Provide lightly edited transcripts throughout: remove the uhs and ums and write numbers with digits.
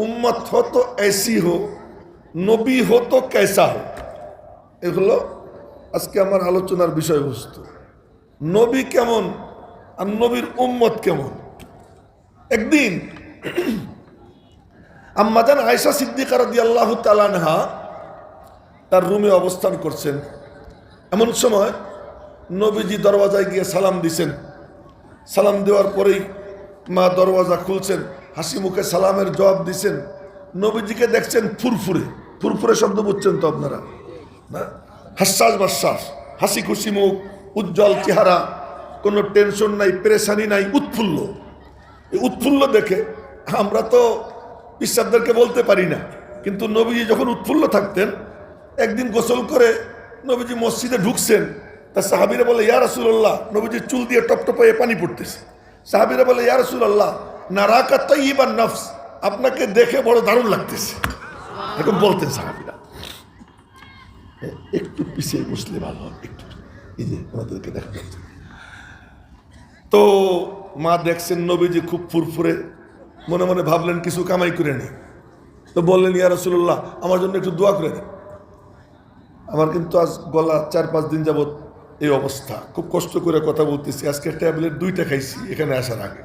উম্মত হো তো ऐसी हो, নবী হো তো कैसा हो। এগুলো আজকে আমার আলোচনার বিষয়বস্তু। নবী কেমন আর নবীর উম্মত কেমন। একদিন আম্মাজান আয়েশা সিদ্দিকা রাদিয়াল্লাহু তাআলা আনহা তার রুমে অবস্থান করছেন। এমন সময় নবীজি দরওয়াজায় গিয়ে সালাম দিছেন। সালাম দেওয়ার পরেই মা দরওয়াজা খুলছেন, হাসি মুখে সালামের জবাব দিছেন। নবীজিকে দেখছেন ফুরফুরে, ফুরফুরে শব্দ বুঝছেন তো আপনারা না? হাস্যাস বাস্যাস, হাসি খুশি মুখ, উজ্জ্বল চেহারা, কোনো টেনশন নাই, পেরেশানি নাই, উৎফুল্ল। এই উৎফুল্ল দেখে আমরা তো পিসাবদেরকে বলতে পারি না, কিন্তু নবীজি যখন উৎফুল্ল থাকতেন, একদিন গোসল করে নবীজি মসজিদে ঢুকছেন। তা সাহাবীরা বলে, ইয়া রাসূলুল্লাহ, নবীজির চুল দিয়ে টপটপায়ে পানি পড়তেছে। সাহাবীরা বলে, ইয়া রাসূলুল্লাহ, নারাকা তাইয়িবান নফস, আপনাকে দেখে বড় দারুণ লাগতেছে, এরকম বলতেন সাহাবীরা। একটু পিছিয়ে বসলে ভালো হবে, একটু এই যে আমাদেরকে দেখা যাচ্ছে। তো মা দেখছেন নবীজি খুব ফুরফুরে, মনে মনে ভাবলেন কিছু কামাই করে নেই। তো বললেন, ইয়া রাসূলুল্লাহ, আমার জন্য একটু দোয়া করে দেন। আমার কিন্তু আজ গলা 4-5 দিন যাবৎ এই অবস্থা, খুব কষ্ট করে কথা বলতেছি। আজকে ট্যাবলেট 2টা খাইছি এখানে আসার আগে,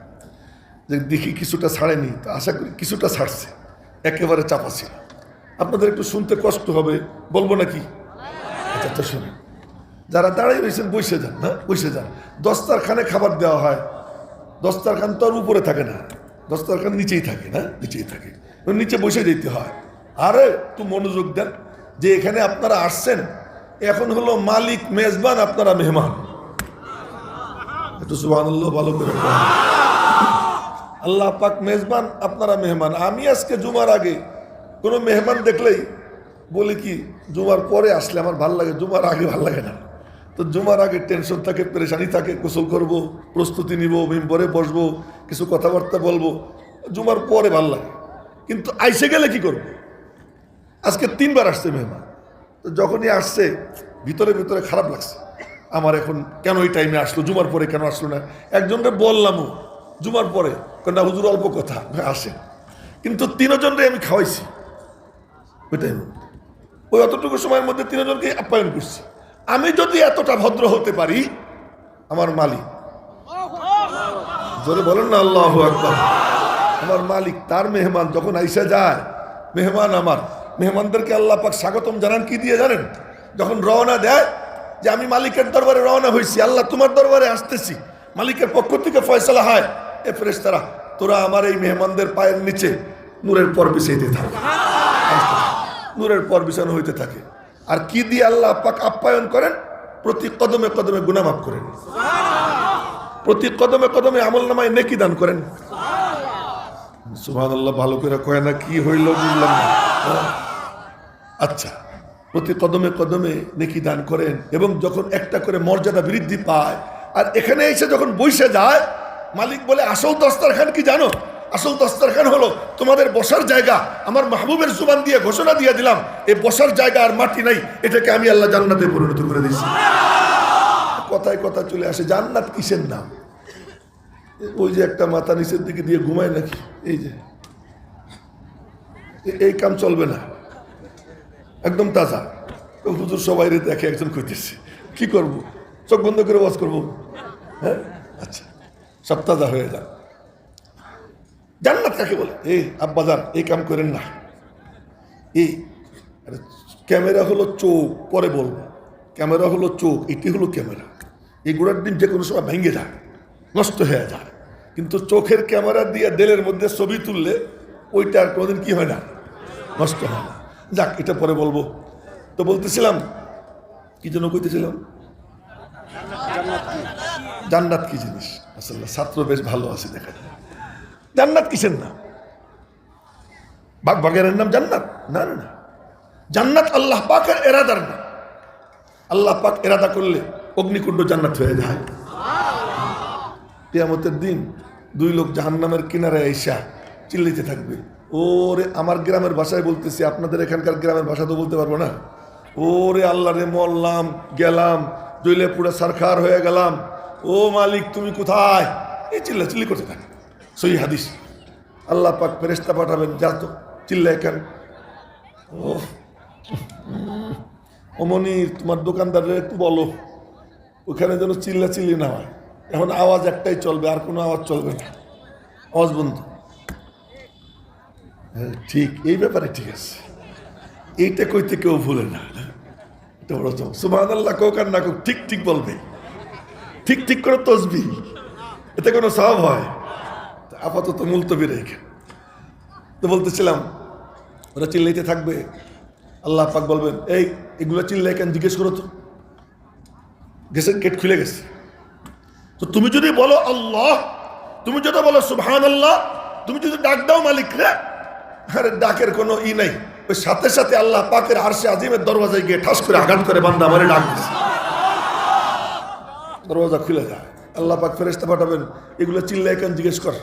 যে দেখি কিছুটা ছাড়েনি, তো আশা করি কিছুটা ছাড়ছে, একেবারে চাপা ছিল। আপনাদের একটু শুনতে কষ্ট হবে, বলবো নাকি? আচ্ছা শুনুন। যারা দাঁড়িয়ে রয়েছেন বসে যান, না বসে যান। দস্তারখানে খাবার দেওয়া হয়, দস্তারখান তো আর উপরে থাকে না, দস্তারখান নিচেই থাকে, না নিচেই থাকে, নিচে বসে যেতে হয়। আরে একটু মনোযোগ দেন যে এখানে আপনারা আসছেন, এখন হলো মালিক মেজবান, আপনারা মেহমান। একটু সুবহানাল্লাহ ভালো করে। আল্লাহ পাক মেজবান, আপনারা মেহমান। আমি আজকে জুমার আগে কোনো মেহমান দেখলেই বলি কি, জুমার পরে আসলে আমার ভাল লাগে, জুমার আগে ভাল লাগে না। তো জুমার আগে টেনশন থাকে, পেরেশানি থাকে, গোসল করবো, প্রস্তুতি নিব, মিম্বরে বসবো, কিছু কথাবার্তা বলবো, জুমার পরে ভাল লাগে। কিন্তু আইসে গেলে কি করবো? আজকে 3বার আসছে মেহমান। তো যখনই আসছে ভিতরে ভিতরে খারাপ লাগছে আমার, এখন কেন এই টাইমে আসলো, জুমার পরে কেন আসলো না। একজনকে বললামও জুমার পরে, না হুজুর অল্প কথা, আসে। কিন্তু 3 জনরে আমি খাওয়াইছি ওই টাইমে, ওই অতটুকু সময়ের মধ্যে 3 জনকে আপ্যায়ন করছি। আমি যদি এতটা ভদ্র হতে পারি, আমার মালিক, জোরে বলেন না আল্লাহু আকবার, আমার মালিক, তার মেহমান যখন আইসা যায়, মেহমান আমার, মেহমানদেরকে আল্লাহ পাক স্বাগতম জানান কি দিয়ে জানেন? যখন রওনা দেয় যে আমি মালিকের দরবারে রওনা হয়েছি, আল্লাহ তোমার দরবারে আসতেছি, মালিকের পক্ষ থেকে ফয়সালা হয়, এ ফেরেশতারা তোরা আমার এই মেহমানদের পায়ের নিচে নূরের পর বিছাইতে থাকে, নূরের পর বিছানো হইতে থাকে। আর কি দিয়ে আল্লাহ পাক আপ্যায়ন করেন? প্রতি কদমে কদমে গুনাহ মাফ করেন, প্রতি কদমে কদমে আমলনামায় নেকি দান করেন। সুবহানাল্লাহ ভালো করে কয় না, কি হইল বুঝলাম না। আচ্ছা, প্রতি কদমে কদমে নেকি দান করেন, এবং যখন একটা করে মর্যাদা বৃদ্ধি পায়, আর এখানে এসে যখন বসে যায়, মালিক বলে আসল দস্তারখান কি জানো? আসল দস্তারখান হলো তোমাদের বসার জায়গা। আমার মাহবুবের জুবান দিয়ে ঘোষণা দিয়ে দিলাম, এই বসার জায়গা আর মাটি নাই, এটাকে আমি আল্লাহ জান্নাতে পরিণত করে দিয়েছি। কথায় কথা চলে আসে, জান্নাত কিসের নাম? ওই যে একটা মাথা নিচের দিকে দিয়ে ঘুমায় নাকি, এই যে এই কাম চলবে না, একদম তাজা। হুজুর সবাই দেখে একজন কইতেছে, কি করব, চোখ বন্ধ করে ওয়াজ করবো? হ্যাঁ আচ্ছা, সব তাজা হয়ে যান। জান্নাত কাকে বলে? এই আব্বাজান এই কাম করেন না। এই ক্যামেরা হলো চোখ, পরে বলবো। ক্যামেরা হলো চোখ, এটি হলো ক্যামেরা। এই গোড়ার ডিম যে কোনো সময় ভেঙে যায়, নষ্ট হয়ে যায়, কিন্তু চোখের ক্যামেরা দিয়ে দেলের মধ্যে ছবি তুললে ওইটা আর কোনোদিন কি হয় না, নষ্ট হয় না। যাক, এটা পরে বলবো। তো বলতেছিলাম, কি জন্য কইতেছিলাম? জান্নাত কি জিনিস? আসলে ছাত্র বেশ ভালো আছে দেখা যায়। জান্নাত কিসের নাম? বাগবাগের নাম জান্নাত? না না না, জান্নাত আল্লাহ পাকের এরাদার নাম। আল্লাহ পাক এরাদা করলে অগ্নিকুণ্ড জান্নাত হয়ে যায়। কিয়ামতের দিন 2 লোক জাহান্নামের কিনারে আইসা চিল্লাইতে থাকবে, ওরে, আমার গ্রামের ভাষায় বলতেছি, আপনাদের এখানকার গ্রামের ভাষা তো বলতে পারবো না। ওরে আল্লাহ রে, মরলাম, গেলাম, জইলে পুরো সারখার হয়ে গেলাম, ও মালিক তুমি কোথায়? এই চিল্লাচিল্লি করতে থাকে। সহি হাদিস। আল্লাহ পাক ফেরেশতা পাঠাবেন, যা তো চিল্লায় কেন, ও অমনি তোমার দোকানদারের একটু বলো ওখানে যেন চিল্লাচিল্লি না হয়, এখন আওয়াজ একটাই চলবে, আর কোনো আওয়াজ চলবে না, আওয়াজ বন্ধ। ঠিক এই ব্যাপারে ঠিক আছে, এইটা কইতে কেউ ভুলে না। এটা বড় চমক। সুবহানাল্লাহ কোক আর না কোক ঠিক ঠিক বলবে, ঠিক ঠিক করে তসবিহ, এতে কোনো সওয়াব হয়? আপাতত মুলতবি রেখে তো বলতেছিলাম, ওরা চিল্লাইতে থাকবে, আল্লাহ পাক বলবেন এই এগুলো চিল্লাই কেন, জিজ্ঞেস করো তো, গেছে গেট খুলে গেছে। তো তুমি যদি বলো আল্লাহ, তুমি যদি বলো সুবহানাল্লাহ, তুমি যদি ডাক দাও মালিক রে, আরে ডাকের কোনো ই নাই, ওই সাথে সাথে আল্লাহ পাকের আরশে আজিমের দরওয়াজায় গিয়ে ঠাস করে আঘাত করে বান্দা আমারে ডাক দিছে, দরওয়াজা খুলে যায়। আল্লাহ পাক ফেরেশতা পাঠাবেন, এগুলো চিল্লাই কেন জিজ্ঞেস কর,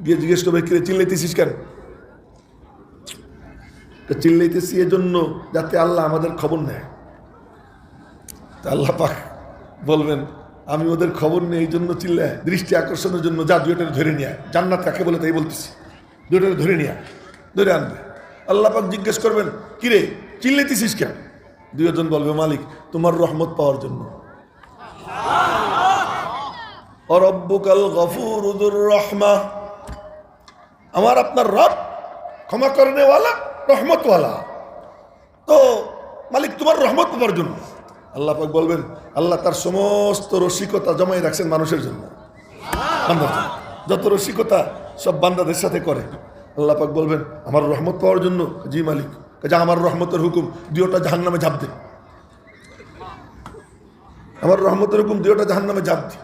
গিয়ে জিজ্ঞেস করবে কিরে চিল্লাইতেছিস কেন? চিল্লাইতেছি এজন্য যাতে আল্লাহ আমাদের খবর নেয়। আল্লাহ পাক বলবেন আমি ওদের খবর নেই এই জন্য চিল্লায়, দৃষ্টি আকর্ষণের জন্য, যা দুইটা ধরে নিয়ে আয়। জান্নাত কাকে বলে তাই বলতেছি, দুইটা ধরে নিয়ে আয়, ধরে আনবে। আল্লাহ পাক জিজ্ঞেস করবেন কিরে চিল্লাইতেছিস কেন? দুইজন বলবে মালিক তোমার রহমত পাওয়ার জন্য। রব্বুকাল গফুরুর রহমা, আমার আপনার রব ক্ষমা করনেওয়ালা রহমতওয়ালা, তো মালিক তোমার রহমত পাওয়ার জন্য। আল্লাহ পাক বলবেন আল্লাহ তার সমস্ত রসিকতা জমাই রাখছেন মানুষের জন্য, বান্দার জন্য। যত রসিকতা সব বান্দাদের সাথে করে, আল্লাহ পাক বলবেন আমার রহমত পাওয়ার জন্য। জি মালিক, যা আমার রহমতের হুকুম দুইটা জাহান্নামে ঝাঁপ দে, আমার রহমতের হুকুম দুইটা জাহান্নামে ঝাঁপ দে।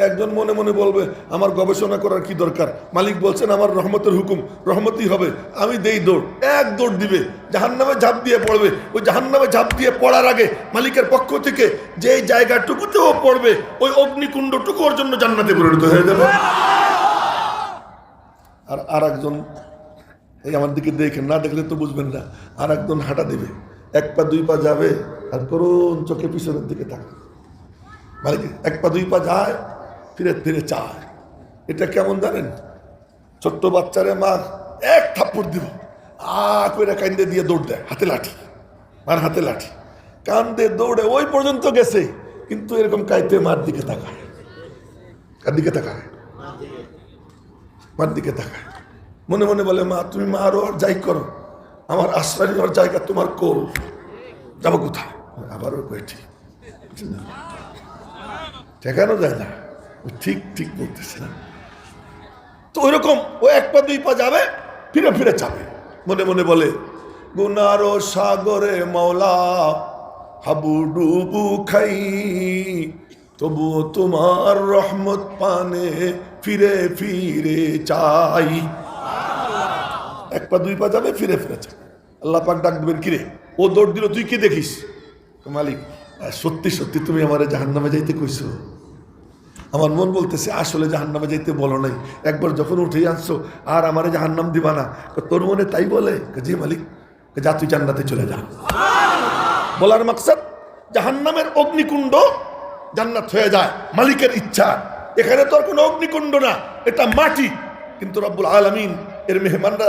একজন মনে মনে বলবে আমার গবেষণা করার কি দরকার, মালিক বলছেন আমার রহমতের হুকুম, রহমতই হবে, আমি দেই দৌড়, এক দৌড় দিবে, জাহান্নামে ঝাঁপ দিয়ে পড়বে। ওই জাহান্নামে ঝাঁপ দিয়ে পড়ার আগে মালিকের পক্ষ থেকে যে জায়গাটুকুতেও পড়বে ওই অগ্নিকুণ্ডটুকু ওর জন্য জান্নাতে পরিণত হয়ে যাবে। আর একজন এই আমার দিকে দেখেন, না দেখলে তো বুঝবেন না, আর একজন হাঁটা দিবে, এক পা দুই পা যাবে আর করুণ চোখে পিছনের দিকে থাকে, মালিক এক পা দুই পা যায় ফিরে ফিরে চায়। এটা কেমন জানেন, ছোট্ট বাচ্চারে মা এক থাপ্পড় দিব, করে কান্দে দিয়ে দৌড় দেয়, হাতে লাঠি, মার হাতে লাঠি, কান্দে দৌড়ে ওই পর্যন্ত গেছে, কিন্তু এরকম কাইতে মার দিকে তাকায়, কার দিকে তাকায়, মার দিকে তাকায়, মনে মনে বলে মা তুমি মা আরো আর যাই করো, আমার আশ্রয় নেওয়ার জায়গা তোমার কোল, যাবো কোথায়? আবারও পেটি ঠেকানো যায় না, ঠিক ঠিক বলতেছে না। তো ওইরকম ও এক পা দুই পা যাবে ফিরে ফিরে যাবে, মনে মনে বলে গুনার সাগরে মাওলা হাবুডুবু খাই, তবুও তোমার রহমত পানে ফিরে ফিরে চাই। এক পা দুই পা যাবে ফিরে ফিরে যাবে। আল্লাহ পাক ডাক দেবেন কিরে, ও দৌড় দিল তুই কি দেখিস? মালিক সত্যি সত্যি তুমি আমার জাহান্নামে যাইতে কইছো। আমার মন বলতেছে আসলে জাহান্নামে যাইতে বলো নাই, একবার যখন উঠে আনছো আর আমারে জাহান্নাম দিবা না। তোর মনে তাই বলে? জি মালিক, যা তুই জান্নাতে চলে যা। বলার মাকসাদ জাহান্নামের অগ্নিকুণ্ড জান্নাত হয়ে যায় মালিকের ইচ্ছা। এখানে তো আর কোনো অগ্নিকুণ্ড না, এটা মাটি, কিন্তু রব্বুল আলামিন এর মেহমানরা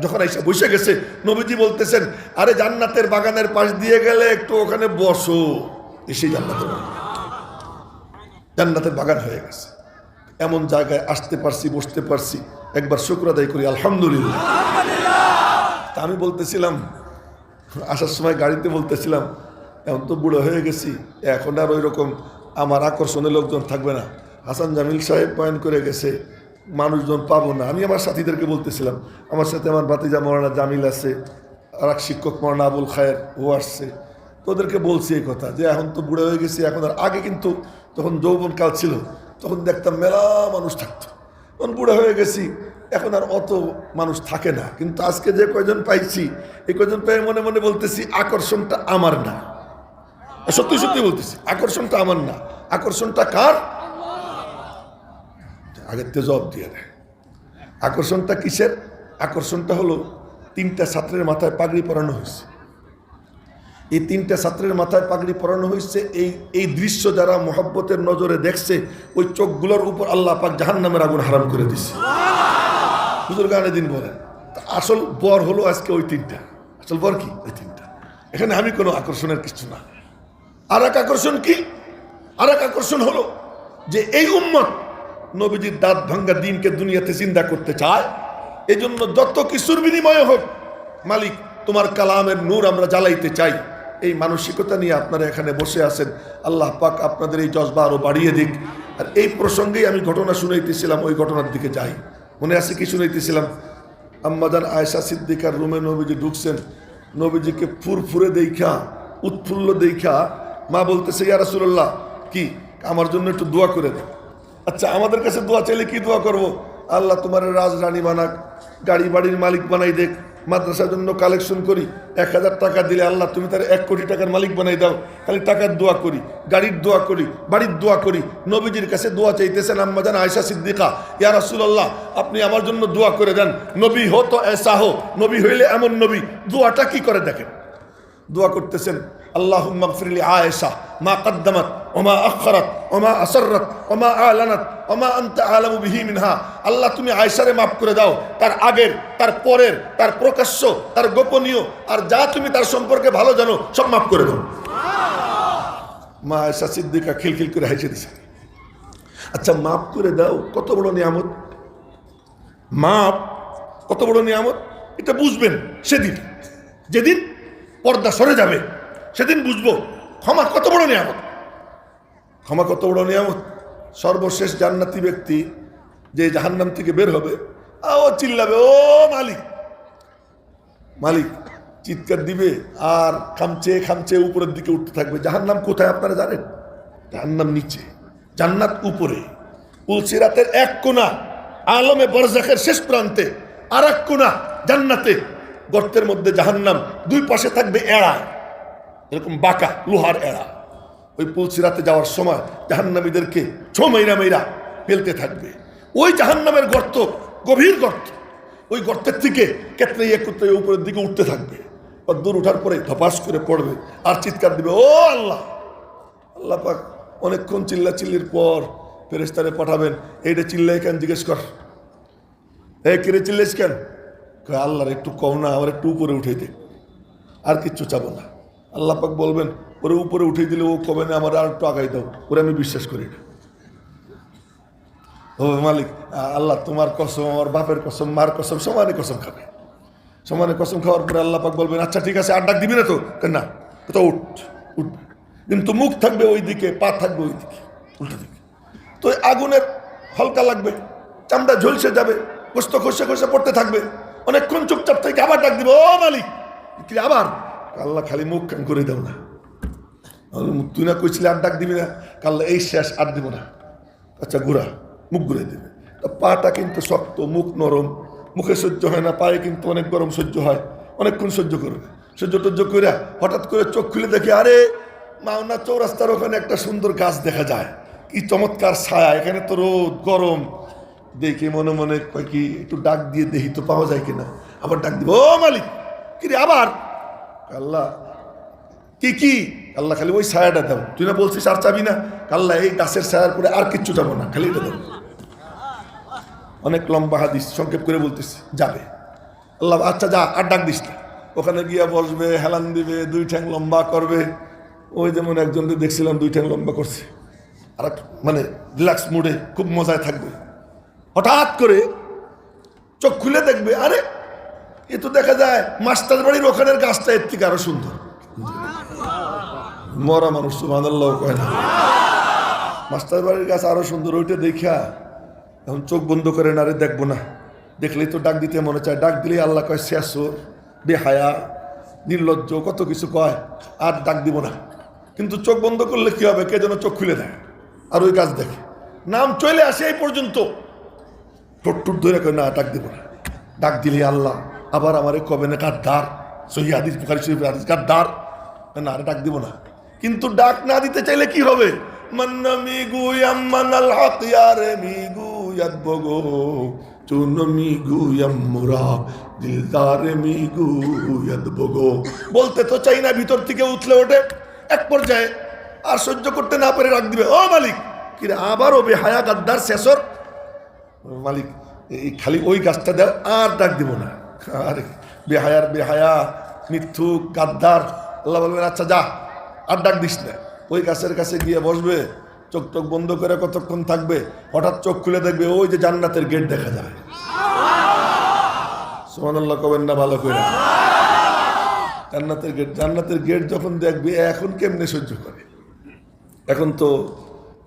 যখন এসে বসে গেছে, নবীজি বলতেছেন আরে জান্নাতের বাগানের পাশ দিয়ে গেলে একটু ওখানে বসো, এসে জান্নাতের বাগান হয়ে গেছে। এমন জায়গায় আসতে পারছি, বসতে পারছি, একবার শুকর আদায় করি আলহামদুলিল্লাহ। তা আমি বলতেছিলাম আসার সময় গাড়িতে, বলতেছিলাম এখন তো বুড়ো হয়ে গেছি, এখন আর ওই রকম আমার আকর্ষণে লোকজন থাকবে না। হাসান জামিল সাহেব পয়েন্ট করে গেছে, মানুষজন পাবো না। আমি আমার সাথীদেরকে বলতেছিলাম, আমার সাথে আমার ভাতিজা মৌলানা জামিল আছে, আর এক শিক্ষক মৌলানা আবুল খায়ের ও আসছে, তোদেরকে বলছি এই কথা যে এখন তো বুড়ো হয়ে গেছি, এখন আর আগে কিন্তু তখন যৌবনকাল ছিল, তখন দেখতাম মেলা মানুষ থাকতো, তখন বুড়ো হয়ে গেছি, এখন আর অত মানুষ থাকে না। কিন্তু আজকে যে কয়জন পাইছি, এই কয়জন পেয়ে মনে মনে বলতেছি আকর্ষণটা আমার না, সত্যি সত্যি বলতেছি আকর্ষণটা আমার না, আকর্ষণটা কার? আগের তো জবাব দিয়ে দেয়। আকর্ষণটা কিসের? আকর্ষণটা হলো তিনটা ছাত্রের মাথায় পাগড়ি পরানো হয়েছে। এই তিনটা ছাত্রের মাথায় পাগড়ি পরানো হয়েছে, এই দৃশ্য যারা মোহাব্বতের নজরে দেখছে, ওই চোখগুলোর উপর আল্লাহ পাক জাহান্নামের আগুন হারাম করে দিছে। হুজুর গানে দিন বলেন। আসল বর হলো আজকে ওই তিনটা। আসল বর কি? ওই তিনটা। এখানে আমি কোনো আকর্ষণের কিছু না। আর এক আকর্ষণ কি? আর এক আকর্ষণ হলো যে এই উম্মত নবীজির দাঁত ভাঙ্গা দিনকে দুনিয়াতে জিন্দা করতে চায়। এই জন্য যত কিছুর বিনিময়ে হোক, মালিক তোমার কালামের নূর আমরা জ্বালাইতে চাই। এই মানসিকতা নিয়ে আপনারা এখানে বসে আছেন। আল্লাহ পাক আপনাদের এই জজবা আরো বাড়িয়ে দিক। আর এই প্রসঙ্গেই আমি ঘটনা শুনাইতেছিলাম, ওই ঘটনার দিকে যাই। মনে আছে কি শুনাইতেছিলাম? আম্মাজান আয়েশা সিদ্দিকার রুমে নবীজি ঢুকছেন। নবীজিকে ফুরফুরে দেখা, উৎফুল্ল দেখা মা বলতেছে, ইয়া রাসূলুল্লাহ, কি আমার জন্য একটু দোয়া করে দেন। আচ্ছা, আমাদের কাছে দোয়া চাইলে কি দোয়া করব? আল্লাহ তোমার রাজরানী বানাক, গাড়ি বাড়ির মালিক বানাই দেখ, মাদ্রাসার জন্য কালেকশন করি, 1000 টাকা দিলে আল্লাহ তুমি তার 1 কোটি টাকার মালিক বানাই দাও। খালি টাকার দোয়া করি, গাড়ির দোয়া করি, বাড়ির দোয়া করি। নবীজির কাছে দোয়া চাইতেছেন আম্মাজান আয়েশা সিদ্দিকা, ইয়া রাসূলুল্লাহ আপনি আমার জন্য দোয়া করে দেন। নবী হো তো এসা হো, নবী হইলে এমন নবী। দোয়াটা কি করে দেখেন। দোয়া করতেছেন, আল্লাহুম্মা গফিরলি আয়েশা মা কদ্দামাত ওমা আখরাত ওমা আসররাত ওমা আলানাত ওমা আনতা আলামু বিহি মিনহা। আল্লাহ তুমি আয়েশারে মাফ করে দাও, তার আগের, তার পরের, তার প্রকাশ্য, তার গোপনীয়, আর যা তুমি তার সম্পর্কে ভালো জানো সব মাফ করে দাও। মা আয়েশা সিদ্দিকা খিলখিল করে হেসে দিছে। আচ্ছা, মাফ করে দাও কত বড় নিয়ামত। মাপ কত বড় নিয়ামত এটা বুঝবেন সেদিন, যেদিন পর্দা সরে যাবে সেদিন বুঝবো ক্ষমা কত বড় নিয়ামত। ক্ষমা কত বড় নিয়ামত। সর্বশেষ জান্নাতি ব্যক্তি যে জাহান্নাম থেকে বের হবে, ও চিল্লাবে, ও মালিক মালিক, চিৎকার দিবে আর খামচে খামচে উপরের দিকে উঠতে থাকবে। জাহান্নাম কোথায় আপনারা জানেন? জাহান্নাম নিচে, জান্নাত উপরে। পুলসিরাতের এক কোণা, আলমে বরজাখের শেষ প্রান্তে আর এক কোণা জান্নাতে। গর্তের মধ্যে জাহান্নাম, দুই পাশে থাকবে এড়া, এরকম বাঁকা লোহার এড়া। ওই পুলসিরাতে যাওয়ার সময় জাহান্নামীদেরকে ছো মাইরা মাইরা ফেলতে থাকবে। ওই জাহান্নামের গর্ত, গভীর গর্ত, ওই গর্তের থেকে কেতরে একত্রে উপরের দিকে উঠতে থাকবে। দূর উঠার পরে ধপাস করে পড়বে আর চিৎকার দিবে, ও আল্লাহ। আল্লাহ পাক অনেকক্ষণ চিল্লা চিল্লির পর ফেরেশতারে পাঠাবেন, এইটা চিল্লাই কেন জিজ্ঞেস কর, এই কিরে চিল্লাইস কেন? আল্লাহর একটু কও না, আমার একটু উপরে উঠে দে, আর কিচ্ছু চাবো না। আল্লাহ পাক বলবেন, ওরে উপরে উঠে দিলে ও কবে না, আমার আর একটু আগাই দাও, ওরে আমি বিশ্বাস করি না। ও মালিক, আল্লাহ তোমার কসম, আমার বাপের কসম, মার কসম, সমানে কসম খাবে। সমানে কসম খাওয়ার পরে আল্লাহ পাক বলবেন, আচ্ছা ঠিক আছে, আর ডাক দিবি না তো? না, তো উঠবে, কিন্তু মুখ থাকবে ওই দিকে, পা থাকবে ওই দিকে, উল্টো দিকে। তো আগুনের হালকা লাগবে, চামড়া ঝলসে যাবে, গোস্ত খসে খসে পড়তে থাকবে। অনেকক্ষণ চুপচাপ থেকে আবার ডাক দিব, ও মালিক, কি আবার? আল্লাহ খালি মুখ কান করে দাও না। তুই না কইছিলি আর ডাক দিবি না? আল্লাহ এই শেষ, আর দিব না। আচ্ছা ঘুরা, মুখ ঘুরে দেবে। পাটা কিন্তু শক্ত, মুখ নরম, মুখে সহ্য হয় না, পায়ে কিন্তু অনেক গরম সহ্য হয়। অনেকক্ষণ সহ্য করবে, সহ্য টহ্য করে হঠাৎ করে চোখ খুলে দেখে, আরে মাওনা চৌরাস্তার ওখানে একটা সুন্দর গাছ দেখা যায়, কি চমৎকার ছায়া, এখানে তো রোদ গরম। দেখে মনে মনে কয় কি একটু ডাক দিয়ে দেখি তো পাওয়া যায় কিনা। আবার ডাক দিব, ও মালিক, কি রে আবার? আল্লাহ কি? আল্লাহ খালি ওই ছায়াটা দাও। তুই না বলছিস আর চাবি না? আল্লাহ এই গাছের ছায়ার পরে আর কিচ্ছু যাবো না, খালি এটা দাও। অনেক লম্বা হাদিস, সংক্ষেপ করে বলতেছি, যাবে। আল্লাহ আচ্ছা যা, আর ডাক দিস না। ওখানে গিয়া বসবে, হেলান দিবে, 2 ঠ্যাং লম্বা করবে। ওই যেমন একজনকে দেখছিলাম 2 ঠ্যাং লম্বা করছে, আর মানে রিল্যাক্স মুডে খুব মজায় থাকবে। হঠাৎ করে চোখ খুলে দেখবে, আরে এ তো দেখা যায় মাস্টার বাড়ির ওখানের গাছটা এর থেকে আরো সুন্দর। মরা মানুষ সুবহানাল্লাহ কয় না, মাস্টার বাড়ির গাছ আরো সুন্দর, ওইটা দেখা এখন চোখ বন্ধ করে না, আরে দেখবো না। দেখলেই তো ডাক দিতে মনে চায়, ডাক দিলেই আল্লাহ কয় শেষর, বেহায়া, নির্লজ্জ, কত কিছু কয়, আর ডাক দিব না। কিন্তু চোখ বন্ধ করলে কি হবে? কে যেন চোখ খুলে দেয় আর ওই গাছ দেখে, নাম চলে আসে এই পর্যন্ত, ঠোঁট ধরে কয় না, ডাক দিব না। ডাক দিলে আল্লাহ আবার আমারে কবে না গাদ্দার, সহিহ হাদিস, বুখারী শরীফের হাদিস, গাদ্দার, না আরে ডাক দিব না। কিন্তু ডাক না দিতে চাইলে কি হবে? মান্না মিগু ইয়াম্মানাল হক ইয়ারে মিগু ইয়াদবগো চুন মিগু ইয়াম্মুরা দিলদারে মিগু ইয়াদবগো। বলতে তো চাই না, ভিতর থেকে উঠলে ওঠে। এক পর্যায়ে আর সহ্য করতে না পারে ডাক দিবে, ও মালিক, কিরে আবারও বেহায়া গাদ্দার শেষর। মালিক এই খালি ওই গাছটা দাও, আর ডাক দিব না। আরে বেহায়ার বেহায়া, মিথ্যুক, গাদ্দার। আল্লাহ বলবেন আচ্ছা যা, আর ডাক দিস না। ওই গাছের কাছে গিয়ে বসবে, চোখ টোক বন্ধ করে কতক্ষণ থাকবে, হঠাৎ চোখ খুলে দেখবে ওই যে জান্নাতের গেট দেখা যায়। সুবহানাল্লাহ কবেন না ভালো করে। জান্নাতের গেট যখন দেখবে, এখন কেমনে সহ্য করে? এখন তো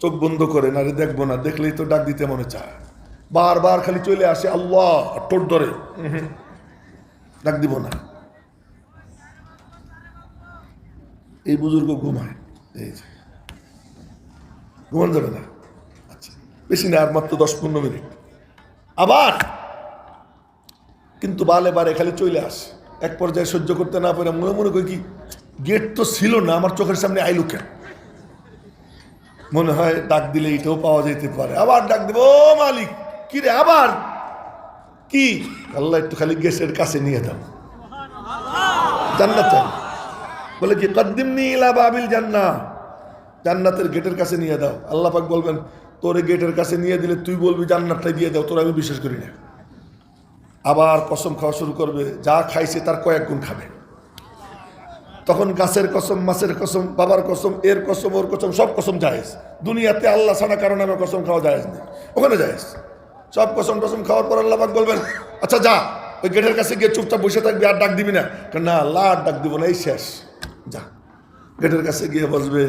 চোখ বন্ধ করে না রে, দেখবো না, দেখলেই তো ডাক দিতে মনে চায়, বারবার খালি চলে আসে আল্লাহ, ঠোঁট ধরে ডাক দিব না। এই বুজুর্গ ঘুমায়, এই যে ঘুমান যাবে না। আচ্ছা বেশি না, আর মাত্র 10-15 মিনিট। আবার কিন্তু বালে বারে খালি চলে আসে। এক পর্যায়ে সহ্য করতে না পারে মনে মনে করি কি, গেট তো ছিল না, আমার চোখের সামনে আইলো কেন? মনে হয় ডাক দিলে এটাও পাওয়া যেতে পারে। আবার ডাক দেব, ও মালিক কি রে, আবার কি? আল্লাহ একটু খালি গেটের কাছে নিয়ে দাও, জান্নাত চাই। বলে কি, কদ্দিমনি ইলা বাবিল জান্নাহ, জান্নাতের গেটের কাছে নিয়ে দাও। আল্লাহ পাক বলবেন, তোরে গেটের কাছে নিয়ে দিলে তুই বলবি জান্নাতটাই দিয়ে দাও, তোর আমি বিশ্বাস করি না। আবার কসম খাওয়া শুরু করবে, যা খাইছে তার কয়েক গুণ খাবে। তখন গাছের কসম, মাছের কসম, বাবার কসম, এর কসম, ওর কসম, সব কসম জায়েজ। দুনিয়াতে আল্লাহ ছাড়া কারণ আমি কসম খাওয়া জায়েজ নেই, ওখানে জায়েজ। সব কসম টসম খাওয়ার পর আল্লাহ পাক বলবেন আচ্ছা যা, ওই গেটের কাছে গিয়ে চুপচাপ বসে থাকবি, আর ডাক দিবি না। না আল্লাহ আর ডাক দিব না, এই শেষ, যা। গেটের কাছে গিয়ে বসবে,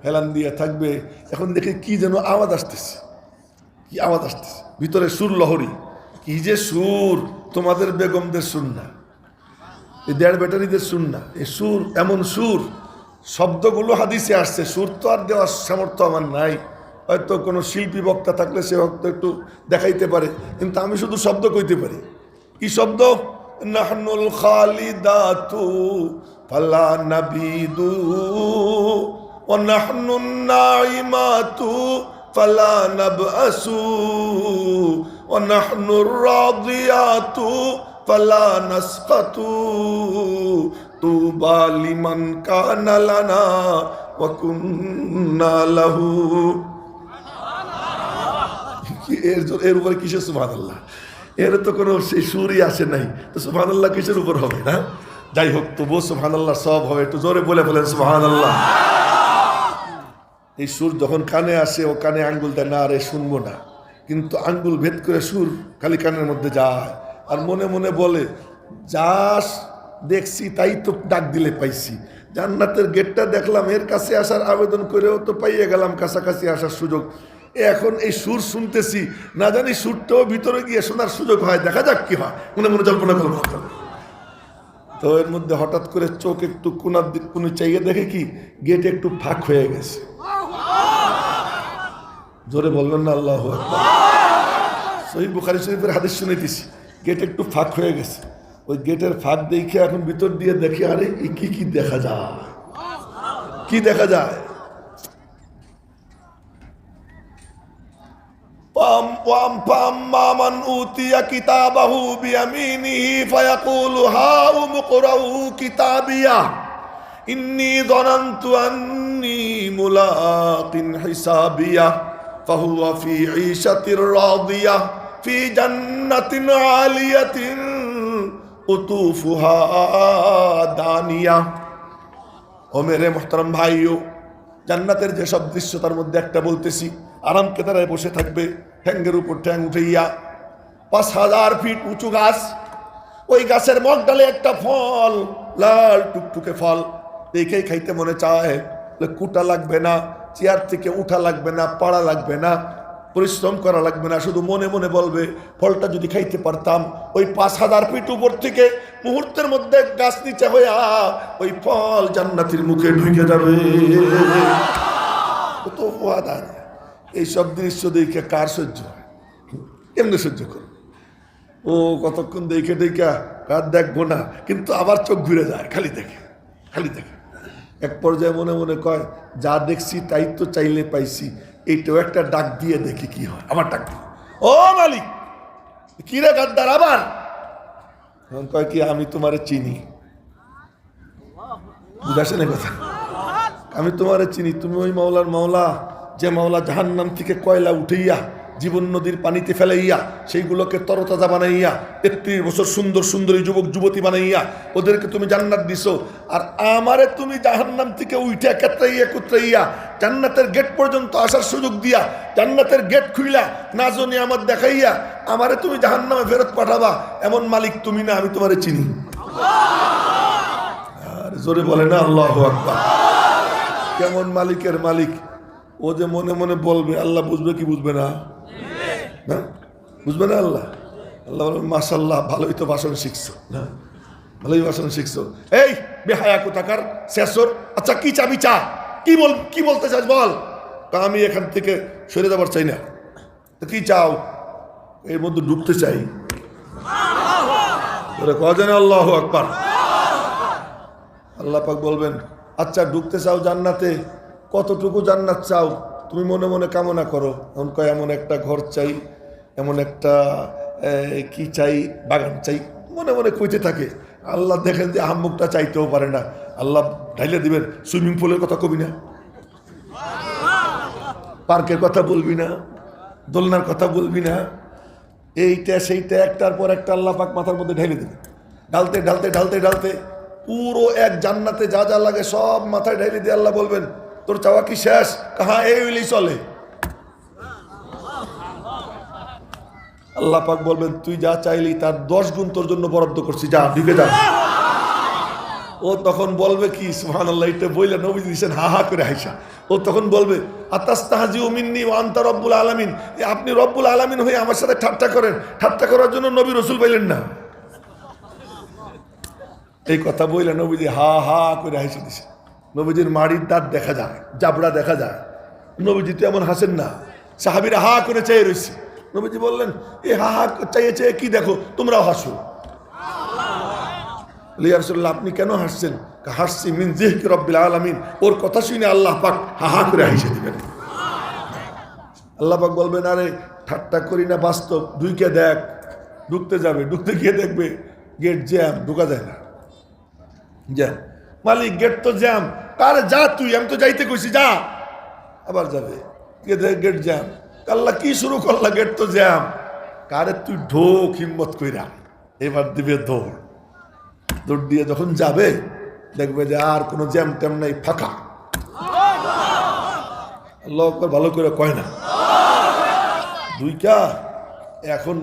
হেলান দিয়ে থাকবে। এখন দেখে কি যেন আওয়াজ আসতেছে, কি আওয়াজ আসতেছে, ভিতরে সুর লহরী। কি যে সুর, তোমাদের বেগমদের সুর না, এই 1.5 ব্যাটারিদের সুর না, এই সুর এমন সুর, শব্দগুলো হাদিসে আসছে, সুর তো আর দেওয়ার সামর্থ্য আমার নাই। হয়তো কোনো শিল্পী বক্তা থাকলে সে হয়তো একটু দেখাইতে পারে, কিন্তু আমি শুধু শব্দ কইতে পারি। কি শব্দ? নাহনুল খালিদাতু ফালা নাবিদু ওয়া নাহনুন নাইমাতু ফালা নাবআসু ওয়া নাহনুর রাদিয়াতু ফালা নাসকাতু তুবা লিমান কানা লানা ওয়া কুন্না লাহু। এর উপরে কিসের সুবহানাল্লাহ? এর তো কোনো সেই সুরই আসে নাই, তো সুবহানাল্লাহ কিসের উপর হবে? না যাই হোক, তবুও সুবহানাল্লাহ সব হবে। একটু জোরে বলে ফেলেন সুবহানাল্লাহ। এই সুর যখন কানে আসে, ও কানে আঙ্গুল দেয় না, আরে শুনবো না, কিন্তু আঙ্গুল ভেদ করে সুর খালি কানের মধ্যে যায়, আর মনে মনে বলে যা দেখছি তাই তো ডাক দিলে পাইছি। জান্নাতের গেটটা দেখলাম, এর কাছে আসার আবেদন করেও তো পাইয়ে গেলাম কাছাকাছি আসার সুযোগ। এখন এই সুর শুনতেছি, না জানি সুরটাও ভিতরে গিয়ে শোনার সুযোগ হয়, দেখা যাক কি হয়, মনে মনে জল্পনা করবো। তো এর মধ্যে হঠাৎ করে চোখ একটু কোনার দিক কোন চাইয়ে দেখে কি, গেট একটু ফাঁক হয়ে গেছে। জোরে বলবেন না আল্লাহু আকবার। সহিহ বুখারী শরীফের হাদিস শুনাইতেছি, গেট একটু ফাঁক হয়ে গেছে। ওই গেটের ফাঁক দেখে এখন ভিতর দিয়ে দেখে, আরে কি দেখা যায়, কি দেখা যায়? وَأَمَّا مَنْ أُوتِيَ كِتَابَهُ بِيَمِينِهِ فَيَقُولُ هَاؤُمُ اقْرَءُوا كِتَابِيَهْ إِنِّي ظَنَنْتُ أَنِّي مُلَاقٍ حِسَابِيَهْ فَهُوَ فِي عِيشَةٍ رَاضِيَةٍ فِي جَنَّةٍ عَالِيَةٍ قُطُوفُهَا دَانِيَةٌ। ও মেরে মুহতারাম ভাইও, জান্নাতের যেসব দৃশ্য তার মধ্যে একটা বলতেছি। আরাম কেদারায় বসে থাকবে, ঠ্যাঙ্গের উপর ঠ্যাং উঠাইয়া, 5000 ফিট উঁচু গাছ। ওই গাছের মগডালে একটা ফল, লাল টুকটুকে ফল, দেখেই খাইতে মনে চায়। কুটা লাগবে না, চেয়ার থেকে উঠা লাগবে না, পাড়া লাগবে না, পরিশ্রম করা লাগবে না, শুধু মনে মনে বলবে ফলটা যদি খাইতে পারতাম। ওই 5000 ফিট উপর থেকে মুহূর্তের মধ্যে গাছ নিচে হইয়া ওই ফল জান্নাতীর মুখে ঢুকে যাবে। তো এইসব দৃশ্য দেখে কার সহ্য হয়? কেমনে সহ্য করবে? ও কতক্ষণ দেখে কার দেখবো না, কিন্তু আবার চোখ ঘুরে যায়, খালি দেখে। এক পর্যায়ে মনে মনে কয়, যা দেখছি তাই তো চাইলে পাইছি, এইটাও একটা ডাক দিয়ে দেখি কি হয়। আবার ডাক দিয়ে, ও মালিক কি রে গাদ্দার, আবার কয় কি, আমি তোমারে চিনি। বুঝাছে না কথা? আমি তোমারে চিনি, তুমি ওই মাওলার মাওলা, যে মাওলা জাহান্নাম থেকে কয়লা উঠাইয়া জীবন নদীর পানিতে ফেলাইয়া সেইগুলোকে তরতাজা বানাইয়া ৩৩ বছর সুন্দর সুন্দরী যুবক যুবতী বানাইয়া ওদেরকে তুমি জান্নাত দিছো, আর আমারে তুমি জাহান্নাম থেকে উইঠা কুতরাইয়া জান্নাতের গেট পর্যন্ত আসার সুযোগ দিয়া জান্নাতের গেট খুইলা নাজো নিয়ামত দেখাইয়া আমারে তুমি জাহান্নামে ফেরত পাঠাবা, এমন মালিক তুমি না, আমি তোমারে চিনি। আর জোরে বলে না আল্লাহু আকবার। কেমন মালিকের মালিক, ও যে মনে মনে বলবে, আল্লাহ বুঝবে কি বুঝবে না? না বুঝবে না আল্লাহ? আল্লাহ বলবে মাশাআল্লাহ, ভালোই তো ভাষণ শিখছো, না ভালোই ভাষণ শিখছো। এই বেহায়া কোথাকার শেষর, আচ্ছা কি চাবি চা, কি বলতে চাস বল। তা আমি এখান থেকে সরে যাবার চাই না। তো কি চাও? এর মধ্যে ঢুকতে চাই। কজন আল্লাহু আকবার। আল্লাহ পাক বলবেন আচ্ছা ঢুকতে চাও জান্নাতে, কতটুকু জান্নাত চাও? তুমি মনে মনে কামনা করো। এমন কয় এমন একটা ঘর চাই, এমন একটা কি চাই, বাগান চাই, মনে মনে কইতে থাকে। আল্লাহ দেখেন যে আহাম্মুকটা চাইতেও পারে না, আল্লাহ ঢাইলে দিবেন সুইমিং পুলের কথা কবি না, পার্কের কথা বলবি না, দোলনার কথা বলবি না, এইটা সেইটা একটার পর একটা আল্লাহ পাক মাথার মধ্যে ঢেলে দেবে। ঢালতে ঢালতে ঢালতে ঢালতে পুরো এক জান্নাতে যা যা লাগে সব মাথায় ঢেলে দিয়ে আল্লাহ বলবেন তোর চাওয়া কি শেষ? কাহা এই চলে। আল্লাহ পাক বলবেন তুই যা চাইলি তার 10 গুণ তোর জন্য বরাদ্দ করছি, যা ঢুকে যা। ও তখন বলবে কি সুবহানাল্লাহ, এটা বইলে নবী দিয়েছেন হা হা করে হাসা। ও তখন বলবে আতাস্তাহজিউ মিন্নি ওয়া আনতা রব্বুল আলামিন, আপনি রব্বুল আলামিন হয়ে আমার সাথে ঠাট্টা করেন, ঠাট্টা করার জন্য নবী রাসূল পাইলেন না। এই কথা বইলে নবীজি হা হা করে হাসি দিছে। নবীজির মাড়ির দাঁত দেখা যায়, জাবড়া দেখা যায়। নবীজি তো এমন হাসেন না, সাহাবীরা হা করে চেয়ে রয়েছে। নবীজি বললেন এ হা হা চেয়ে চেয়ে কি দেখো, তোমরাও হাসো। ইয়া রাসূলুল্লাহ আপনি কেন হাসছেন? হাসছি মিন যিকরি রব্বিল আলামিন, ওর কথা শুনে আল্লাহ পাক হা হা করে হাসে দিবেন। আল্লাহ পাক বলবেন আরে ঠাট্টা করি না, বাস্তব, ঢুকে দেখ। ঢুকতে যাবে, ঢুকতে গিয়ে দেখবে গেট জ্যাম, ঢোকা যায় না, জ্যাম। মালিক গেট তো জ্যাম, আরে যা তুই, আমি তো যাইতে কইছি যা। আবার যাবে, গেট জ্যাম। আল্লাহ কি শুরু করলা, গেট তো জ্যাম। কারে তুই ঢোক হিম্মত কইরা, এবার দিবে দৌড়। দৌড় দিয়ে যখন যাবে দেখবে যে আর কোনো জ্যাম ট্যাম নাই, ফাঁকা। আল্লাহ আকবার ভালো করে কয় না। দুইটা এখন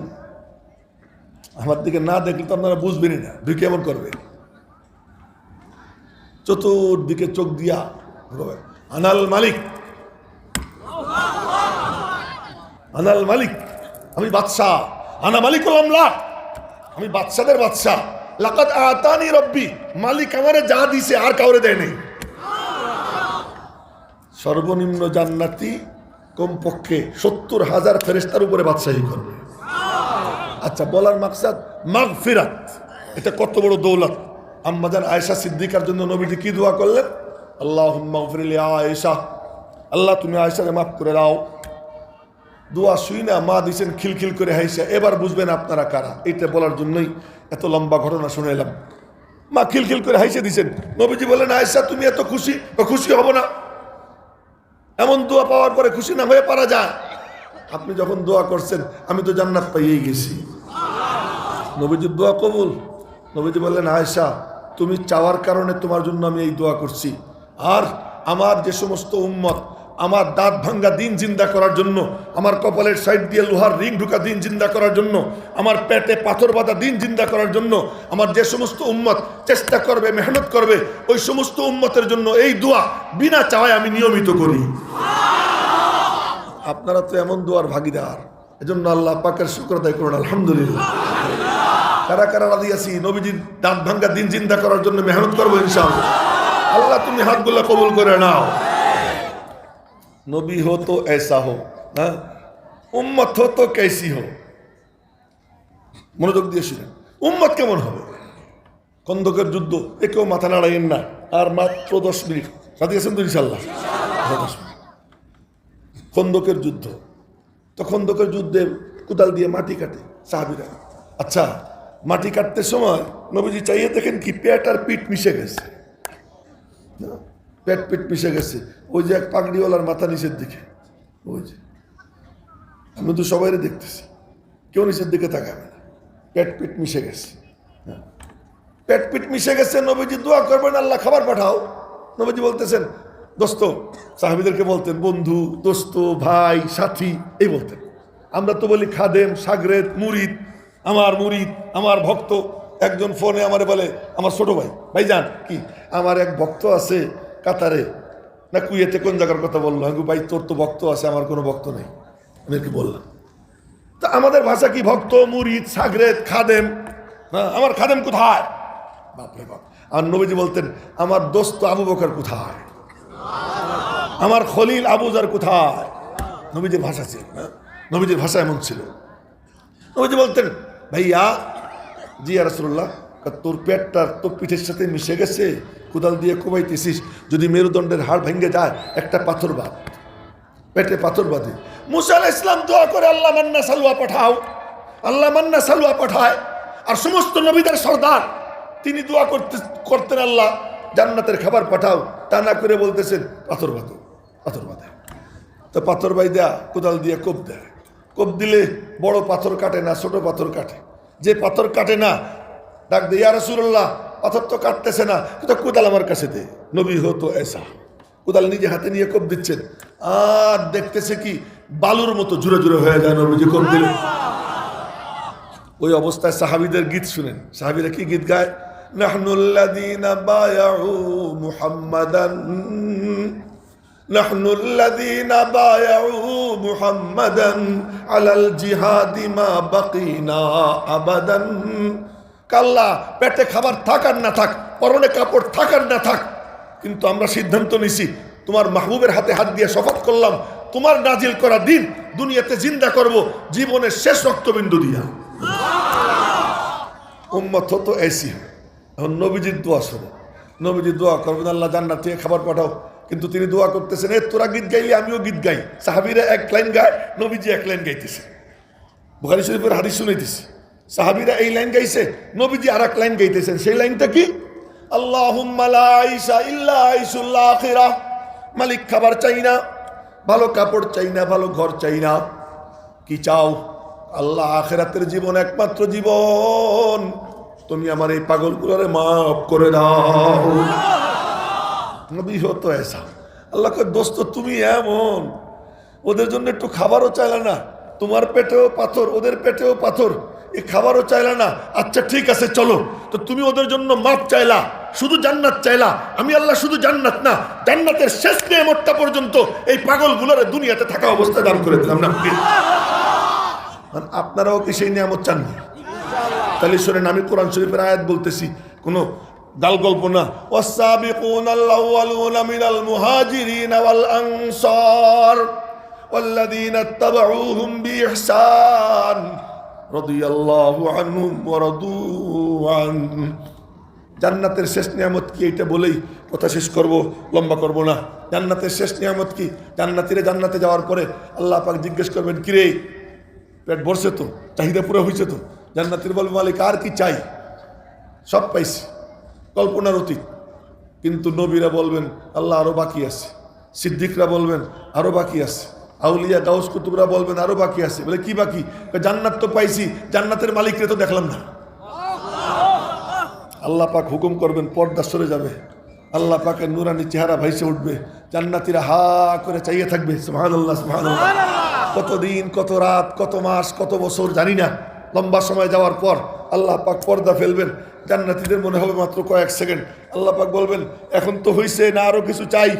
আমার দিকে না দেখলে তো আপনারা বুঝবেনই না, দুই কেমন করবে। চতুর্দিকে চোখ দিয়া আনাল মালিক, আনাল মালিক, আমি বাদশাহ, আনা মালিকুল আমলাক, আমি বাদশাদের বাদশাহ। লাকাদ আতানি রব্বি, মালিক আমারে যা দিছে আর কাউরে দেয় নাই। সর্বনিম্ন জান্নাতি কমপক্ষে 70,000 ফেরেশতার উপরে বাদশাহী করবে। আচ্ছা বলার মাকসাদ মাগফিরাত, এটা কত বড় দৌলত। আম্মাজান আয়েশা সিদ্দিকার জন্য নবীজি কি দোয়া করলেন? আল্লাহুম্মা গফির লি আয়েশা, আল্লাহ তুমি আয়েশাকে মাফ করে দাও। দোয়া শুই না মা দিছেন খিলখিল করে হাইসা। এবার বুঝবেন আপনারা কারা। এটা বলার জন্যই এত লম্বা ঘটনা শুনাইলাম। মা খিলখিল করে হাইসে দিছেন। নবীজি বলেন আয়েশা তুমি এত খুশি? খুশি হব না, এমন দোয়া পাওয়ার পরে খুশি না হয়ে পারা যায়? আপনি যখন দোয়া করছেন আমি তো জান্নাত পাইয়েই গেছি। নবীজির দোয়া কবুল। নবীজি বললেন আয়েশা তুমি চাওয়ার কারণে তোমার জন্য আমি এই দোয়া করছি। আর আমার যে সমস্ত উম্মত আমার দাঁত ভাঙ্গা দিন জিন্দা করার জন্য, আমার কপালের সাইড দিয়ে লোহার রিং ঢুকা দিন জিন্দা করার জন্য, আমার পেটে পাথর বাঁধা দিন জিন্দা করার জন্য আমার যে সমস্ত উম্মত চেষ্টা করবে, মেহনত করবে, ওই সমস্ত উম্মতের জন্য এই দোয়া বিনা চাওয়ায় আমি নিয়মিত করি। আপনারা তো এমন দোয়ার ভাগিদার, এজন্য আল্লাহ পাকের শুকর আদায় করুন আলহামদুলিল্লাহ। কারা কারা রাজি আছি নবীজির দাঁত ভাঙ্গা দিন জিন্দা করার জন্য মেহনত করবো ইনশাআল্লাহ। আল্লাহ তুমি হাতগুলো কবুল করে নাও। নবী হো তো ऐसा हो, হ্যাঁ উম্মত হো তো कैसी हो। মনোযোগ দিয়ে শুনেন, উম্মত কেমন হবে? খন্দকের যুদ্ধ, একেও মাথা নাড়াইয়েন না। আর মাত্র 10 মিনিট রাজি আছেন তো ইনশাআল্লাহ? 10 মিনিট। খন্দকের যুদ্ধ, তো খন্দকের যুদ্ধে কোদাল দিয়ে মাটি কাটে সাহাবীরা। আচ্ছা মাটি কাটতে সময় নবীজি চাইয়ে দেখেন কি পেট আর পিঠ মিশে গেছে, পেট পিঠ মিশে গেছে। ওই যে এক পাগড়িওয়ালার মাথা নিচের দিকে, ওই যে আমি তো সবাই দেখতেছি, কেউ নিচের দিকে তাকাবে না। পেট পিট মিশে গেছে, পেট পিট মিশে গেছে। নবীজি দোয়া করবেন, আল্লাহ খাবার পাঠাও। নবীজি বলতেছেন দোস্ত, সাহাবীদেরকে বলতেন বন্ধু, দোস্ত, ভাই, সাথী এই বলতেন। আমরা তো বলি খাদেম, সাগরেদ, মুরিদ। আমার ভক্ত। একজন ফোনে আমারে বলে, আমার ছোট ভাইজান কি আমার এক ভক্ত আছে কাতারে না কুয়েতে, কোন জায়গার কথা বললো। আমি ভাই তোর তো ভক্ত আছে, আমার কোনো ভক্ত নেই। আমি কি বললাম, তা আমাদের ভাষা কি ভক্ত, মুরিদ, সাগরেদ, খাদেম। হ্যাঁ, আমার খাদেম কোথায়? বাপরে বাপ। আর নবীজি বলতেন আমার দোস্ত আবু বকর কোথায়, আমার খলিল আবুজার কোথায়। নবীজির ভাষা ছিল না, নবীজির ভাষা এমন ছিল। নবীজি বলতেন ভাইয়া, জি ইয়া রাসূলুল্লাহ, তোর পেটটা তোর পিঠের সাথে মিশে গেছে, কোদাল দিয়ে কোবাইতেছিস, যদি মেরুদণ্ডের হাড় ভেঙে যায় একটা পাথর বাঁধ, পেটে পাথর বাঁধে। মুসা আলাইহিস সালাম দোয়া করে আল্লাহ মান্না সালওয়া পাঠাও, আল্লাহ মান্না সালওয়া পাঠায়। আর সমস্ত নবীদের সর্দার তিনি দোয়া করতেন আল্লাহ জান্নাতের খাবার পাঠাও। তা না করে বলতেছেন পাথর বাঁধো, পাথর বাঁধে। তো পাথর বাই দেয়া, কোদাল দিয়ে কোপ দেয়। কোপ দিলে বড় পাথর কাটে না, ছোট পাথর কাটে। যে পাথর কাটে না ডাক দে, ইয়া রাসূলুল্লাহ পাথর তো কাটতেছে না, কিন্তু কোদাল আমার কাছে দে। নবী হতো এসা, কোদাল নিজে হাতে নিয়ে কোপ দিচ্ছেন, আর দেখতেছে কি বালুর মতো জুড়ে জুড়ে হয়ে যায়। নবীজি কোপ দিলেন। ওই অবস্থায় সাহাবীদের গীত শুনেন। সাহাবীরা কি গীত গায়? নাহনুল্লাযীনা বায়াউ মুহাম্মাদান, নাহনুল্লাযীনা বায়াউ মুহাম্মাদান আলাল জিহাদি মা বাকিনা আবাদান। কাল্লা পেটে খাবার থাক আর না থাক, পরনে কাপড় থাক আর না থাক, কিন্তু আমরা সিদ্ধান্ত নিছি তোমার মাহবুবের হাতে হাত দিয়ে শপথ করলাম, তোমার নাজিল করা দিন দুনিয়াতে জিন্দা করব জীবনের শেষ রক্তবিন্দু দিয়া। উম্মত হতো এসি। এখন নবীজির দোয়া শোনো। নবীজি দোয়া করবেন আল্লাহ জান্নাত থেকে খাবার পাঠাও, কিন্তু তিনি দোয়া করতেছেন এ তোরা গীত গাইলে আমিও গীত গাই। সাহাবীরা এক লাইন গায়, নবীজি এক লাইন গাইতেছে। বুখারী শরীফের হাদিস শুনাইতেছি। সাহাবীরা এই লাইন গাইছে, নবীজি আর এক লাইন গাইতেছেন। সেই লাইনটা কি? আল্লাহুম্মা লা আইশা ইল্লা আইশুল আখিরাহ। মালিক খাবার চাই না, ভালো কাপড় চাই না, ভালো ঘর চাই না, কি চাও? আল্লাহ আখিরাতের জীবন একমাত্র জীবন, তুমি আমার এই পাগলগুলোরে মাফ করে দাও। নবী হতো এসা। আল্লাহ কয় দোস্ত তুমি এমন, ওদের জন্য একটু খাবারও চাইলা না, তোমার পেটেও পাথর, ওদের পেটেও পাথর, এই খাবারও চাইলা না। আচ্ছা ঠিক আছে চলো, তো তুমি ওদের জন্য মাফ চাইলা, শুধু জান্নাত চাইলা। আমি আল্লাহ শুধু জান্নাত না, জান্নাতের শেষ নিয়ামতটা পর্যন্ত এই পাগলগুলোরে দুনিয়াতে থাকা অবস্থায় দান করে দিলাম না। আপনারাও কি সেই নিয়ামত চান না? তাহলে শোনেন, আমি কোরআন শরীফের আয়াত বলতেছি, কোনো গাল গল্প না। ওয়াস-সাবিকুনাল আউয়ালুনা মিনাল মুহাজিরিনা ওয়াল আনসার ওয়াল্লাযীনা ইত্তাবাউহুম বিইহসান রাদিয়াল্লাহু আনহুম ওয়া রাদু আন। জান্নাতের শেষ নিয়ামত কি এটা বলেই কথা শেষ করব, লম্বা করব না। জান্নাতের শেষ নিয়ামত কি? জান্নাতীরা জান্নাতে যাওয়ার পরে আল্লাহ পাক জিজ্ঞেস করবেন, কিরে পেট ভরছে তো, চাহিদা পুরো হয়েছে তো? জান্নাতীরা বলবে মালিক আর কি চাই, সব পাইছি, কল্পনার অতীত। কিন্তু নবীরা বলবেন আল্লাহ আরো বাকি আছে, সিদ্দিকরা বলবেন আরো বাকি আছে, আউলিয়া গাউস কুতুবরা বলবেন আরো বাকি আছে। বলে কি বাকি? জান্নাত তো পাইছি, জান্নাতের মালিকরে তো দেখলাম না। আল্লাহ পাক হুকুম করবেন, পর্দা সরে যাবে, আল্লাহ পাকের নুরানি চেহারা ভাইসে উঠবে, জান্নাতীরা হা করে চাইয়ে থাকবে। সুবহানাল্লাহ, সুবহানাল্লাহ। কতদিন, কত রাত, কত মাস, কত বছর জানি না, লম্বা সময় যাওয়ার পর আল্লাহ পাক পর্দা ফেলবেন। জান্নাতীদের মনে হবে মাত্র কয়েক সেকেন্ড। আল্লাহ পাক বলবেন এখন তো হইছে না, আরো কিছু চাই।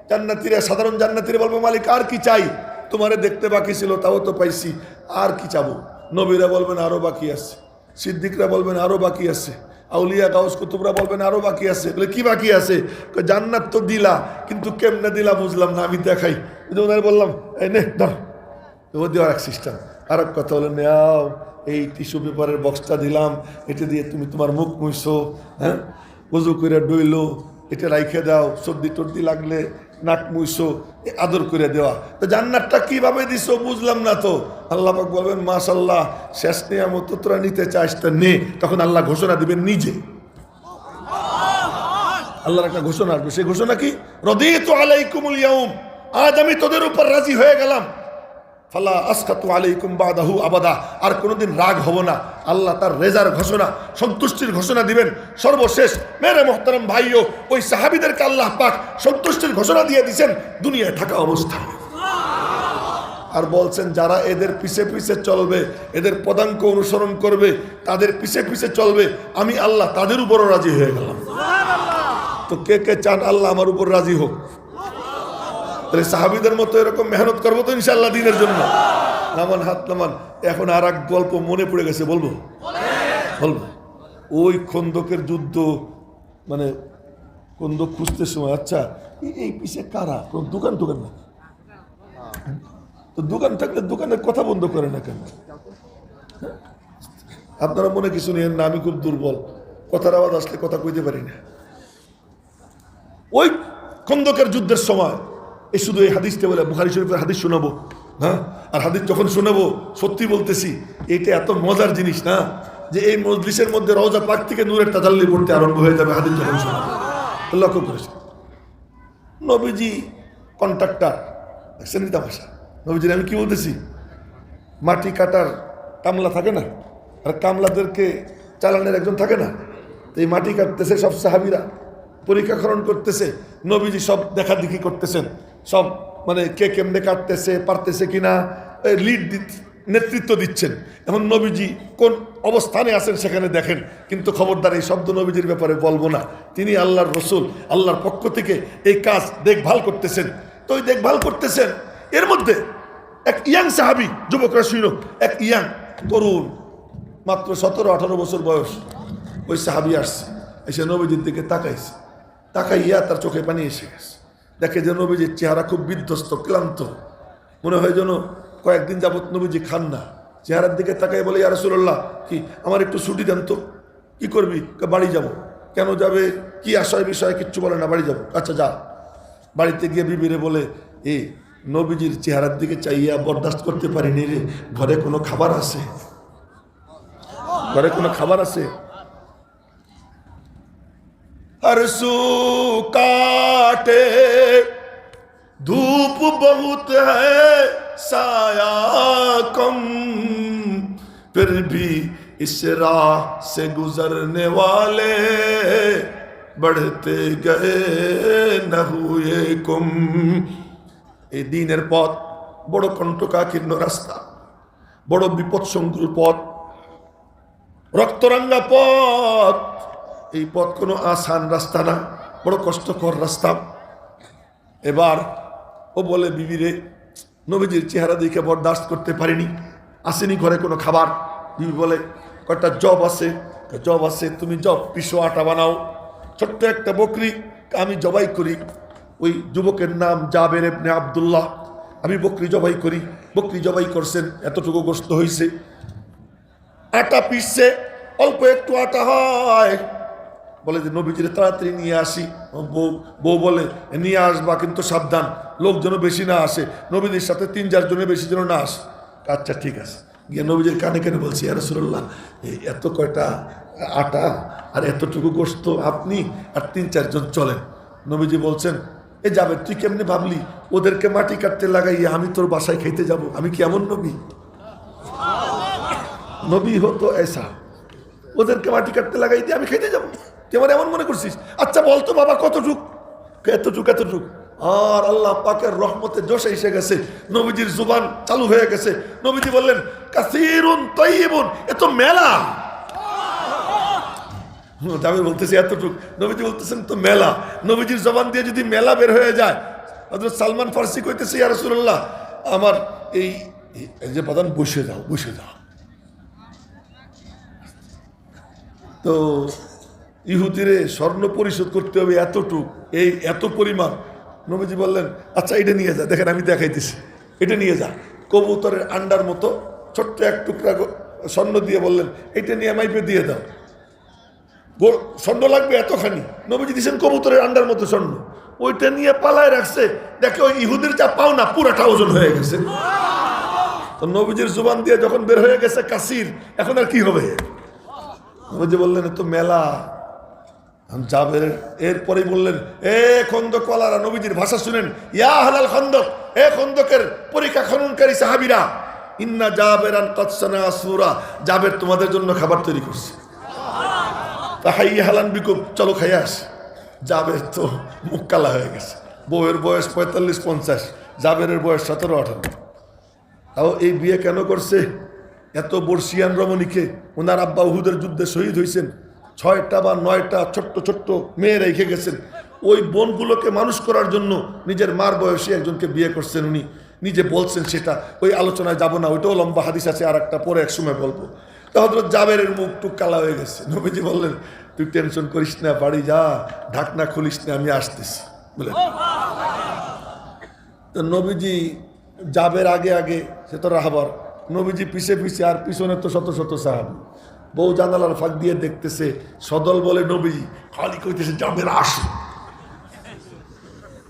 জান্নাতীরা, সাধারণ জান্নাতীরা বলবে মালিক আর কি চাই, তোমারে দেখতে বাকি ছিল তাও তো পাইছি, আর কি চাবো? নবীরা বলবেন আরো বাকি আছে, সিদ্দিকরা বলবেন আরো বাকি আছে, আউলিয়া গাউস কুতুবরা বলবেন আরো বাকি আছে। বলে কি বাকি আছে? জান্নাত তো দিলা, কিন্তু কেমনে দিলা বুঝলাম না, আমি দেখাই। ওনার বললাম এই নে ধর, ও দেওয়ার এক সিস্টেম। আর এক কথা হলো নেও, এই টিস্যু পেপারের বক্সটা দিলাম, এটা দিয়ে তুমি তোমার মুখ মুইছো, হ্যাঁ, উজু করে ডইলো, এটা রাইখে দাও, সর্দি টর্দি লাগলে নাক মুইছো, আদর করে দেওয়া। তো জান্নাতটা কিভাবে দিছো বুঝলাম না তো। আল্লাহ পাক বলবেন মাশাআল্লাহ, শেষ নিয়ামত তোরা নিতে চাস তা নে। তখন আল্লাহ ঘোষণা দিবেন নিজে, আল্লাহর একটা ঘোষণা আসবে। সেই ঘোষণা কি? রাদিতু আলাইকুমুল ইয়াউম, আজ আমি তোদের উপর রাজি হয়ে গেলাম। ফালা আসকাতু আলাইকুম বাদাহু আবাদা, আর কোনোদিন রাগ হব না। আল্লাহ তার রেজার ঘোষণা, সন্তুষ্টির ঘোষণা দিবেন সর্বশেষ। মেরে মোহতারাম ভাইও, ওই সাহাবীদেরকে আল্লাহ পাক সন্তুষ্টির ঘোষণা দিয়ে দিয়েছেন দুনিয়ায় থাকা অবস্থায়। আর বলছেন যারা এদের পিছে পিছে চলবে, এদের পদাঙ্ক অনুসরণ করবে, তাদের পিছে পিছে চলবে, আমি আল্লাহ তাদের উপরও রাজি হয়ে গেলাম। তো কে কে চান আল্লাহ আমার উপর রাজি হোক? তাহলে সাহাবীদের মতো এরকম মেহনত করবো তো ইনশাআল্লাহ দিনের জন্য। নামান হাত নামান। এখন আর এক গল্প মনে পড়ে গেছে, বলবো? ওই খন্দকের যুদ্ধ, মানে খন্দক খুঁজতে সময়, আচ্ছা এই পিছে কারা? কোন দোকান না? তো দোকান থাকলে দোকানের কথা বন্ধ করে না কেন? আপনারা মনে কিছু নেই না, আমি খুব দুর্বল, কথার আওয়াজ আসলে কথা কইতে পারি না। ওই খন্দকের যুদ্ধের সময় এই শুধু এই হাদিসটা বলে, বুখারী শরীফের হাদিস শোনাবো, হ্যাঁ? আর হাদিস যখন শোনাবো, সত্যি বলতেছি এটা এত মজার জিনিস না যে এই মজলিসের মধ্যে রওজা পাক থেকে নূরের তাজাল্লি পড়তে আরম্ভ হয়ে যাবে হাদিস যখন শোনাবো। লক্ষ্য করেছে নবীজি কন্ট্রাক্টর, দেখছেন নি তামাশা? নবীজির আমি কি বলতেছি, মাটি কাটার কামলা থাকে না, আর কামলাদেরকে চালানের একজন থাকে না, তো এই মাটি কাটতেছে সব সাহাবীরা, পরীক্ষাকরণ করতেছে, নবীজি সব দেখা দেখি করতেছেন, সব মানে কে কেমনে কাটতেছে, পারতেছে কিনা লিড নেতৃত্ব দিচ্ছেন। এখন নবীজি কোন অবস্থানে আছেন সেখানে দেখেন, কিন্তু খবরদার এই শব্দ নবীজির ব্যাপারে বলবো না। তিনি আল্লাহর রসুল, আল্লাহর পক্ষ থেকে এই কাজ দেখভাল করতেছেন। তো ওই দেখভাল করতেছেন, এর মধ্যে এক ইয়াং সাহাবি, যুবকরা শুইল, এক ইয়াং তরুণ, মাত্র 17-18 বছর বয়স, ওই সাহাবি আসছে, এসে নবীজির দিকে তাকাইছে, তাকাইয়া তার চোখে পানি এসে গেছে। দেখে যে নবীজির চেহারা খুব বিধ্বস্ত, ক্লান্ত, মনে হয় যেন কয়েকদিন যাবত নবীজি খান না। চেহারার দিকে তাকাই বলে, ইয়া রাসূলুল্লাহ, কি আমার একটু ছুটি দেন তো। কি করবি? বাড়ি যাব। কেন যাবে? কি আশয় বিষয়ে কিচ্ছু বলে না, বাড়ি যাব। আচ্ছা যা। বাড়িতে গিয়ে বিবিরে বলে, এই নবীজির চেহারার দিকে চাইয়া বরদাস্ত করতে পারিনি রে, ঘরে কোনো খাবার আছে? ঘরে কোনো খাবার আছে? हरसू काटे धूप बहुत है साया कम, फिर भी इस राह से गुजरने वाले बढ़ते गए न हुए कम। এই দিনের পথ বড় কণ্টকাকীর্ণ রাস্তা, বড় বিপদসংকুল পথ, রক্তরাঙ্গা পথ। এই পথ কোনো আসান রাস্তা না, বড় কষ্টকর রাস্তা। এবার ও বলে, বিবিরে নবীজির চেহারা দেখে বরদাস্ত করতে পারিনি, আসেনি ঘরে কোনো খাবার। বিবি বলে, কয়েকটা জব আছে। জব আছে, তুমি জব পিসো আটা বানাও, ছোট্ট একটা বকরি আমি জবাই করি। ওই যুবকের নাম জাবের ইবনে আব্দুল্লাহ। আমি বকরি জবাই করি। বকরি জবাই করছেন, এতটুকু গোশত হয়েছে, আটা পিসছে, অল্প একটু আটা হয়। বলে যে নবীজির তাড়াতাড়ি নিয়ে আসি। বউ বলে, নিয়ে আসবা কিন্তু সাবধান, লোক যেন বেশি না আসে, নবীজির সাথে 3-4 জনের বেশি যেন না আসে। আচ্ছা ঠিক আছে। গিয়ে নবীজির কানে কানে বলছি, ইয়া রাসূলুল্লাহ, এত কয়টা আটা আর এতটুকু গোশত আপনি আর 3-4 জন চলেন। নবীজি বলছেন, এ যাবে, তুই কেমনে ভাবলি ওদেরকে মাটি কাটতে লাগাইয়া আমি তোর বাসায় খাইতে যাব? আমি কি এমন নবী? নবী হতো এসা, ওদেরকে মাটি কাটতে লাগাই দিয়ে আমি খাইতে যাবো? তুই আমার এমন মনে করছিস? আচ্ছা বলতো বাবা কতটুক? এতটুক। আর আল্লাহ পাকের রহমতে জোশে এসে গেছে, নবীজির জুবান চালু হয়ে গেছে। নবীজি বললেন, কাসীরুন তাইয়িবুন, এত মেলা। আমি বলতেছি এতটুক, নবীজি বলতেছেন তো মেলা। নবীজির জবান দিয়ে যদি মেলা বের হয়ে যায়, হযরত সালমান ফারসি কইতেছে, ইয়া রাসূলুল্লাহ, আমার এই যে প্রধান, বসে যাও। তো ইহুদিরে স্বর্ণ পরিশোধ করতে হবে এতটুক, এই এত পরিমাণ। নবীজি বললেন, আচ্ছা এটা নিয়ে যা, দেখেন আমি দেখাইতেছি, এটা নিয়ে যা। কবুতরের আন্ডার মতো ছোট্ট এক টুকরা স্বর্ণ দিয়ে বললেন, এটা নিয়ে মাইপে দিয়ে দাও। স্বর্ণ লাগবে এতখানি। নবীজি দিয়েছেন কবুতরের আন্ডার মতো স্বর্ণ, ওইটা নিয়ে পালায় রাখছে। দেখে ওই ইহুদির যা পাও না, পুরাটা ওজন হয়ে গেছে। তো নবীজির জুবান দিয়ে যখন বের হয়ে গেছে কাসির, এখন আর কি হবে? নবীজি বললেন, তো মেলা। জাবের এরপরেই বললেন, এ খন্দক ওয়ালারা, নবীজির ভাষা শুনেন, ইয়া আহলাল খন্দক, এ খন্দকের পরীক্ষা খননকারী সাহাবীরা, ইন্না জাবেরান কদ সানা সূরা, জাবের তোমাদের জন্য খাবার তৈরি করছে। তাহাইয়া হালান বিকুম, চলো খাইয়া আসি। জাবের তো মুখ কালা হয়ে গেছে, বউয়ের বয়স 45-50, জাবেরের বয়স 17-18। তাও এই বিয়ে কেন করছে? এত বর্ষিয়ান রমণীকে, ওনার আব্বা উহুদের যুদ্ধে শহীদ হয়েছেন, 6টা বা 9টা ছোট্ট ছোট্ট মেয়ে রেখে গেছেন। ওই বোনগুলোকে মানুষ করার জন্য নিজের মার বয়সী একজনকে বিয়ে করছেন। উনি নিজে বলছেন, সেটা ওই আলোচনায় যাব না, ওইটাও লম্বা হাদিস আছে, আর একটা পরে এক সময় বলবো। তো হযরত জাবেরের মুখ টুক কালা হয়ে গেছে। নবীজি বললেন, তুই টেনশন করিস না, বাড়ি যা, ঢাকনা খুলিস না, আমি আসতেছি বলে। তো নবীজি জাবের আগে আগে, সে তো রাহবার, নবীজি পিছে পিছে, আর পিছনে তো শত শত সাহাবী। বউ জানালার ফাঁক দিয়ে দেখতেছে, সদল বলে নবীজি খালি কইতেছে, জাবের আসো,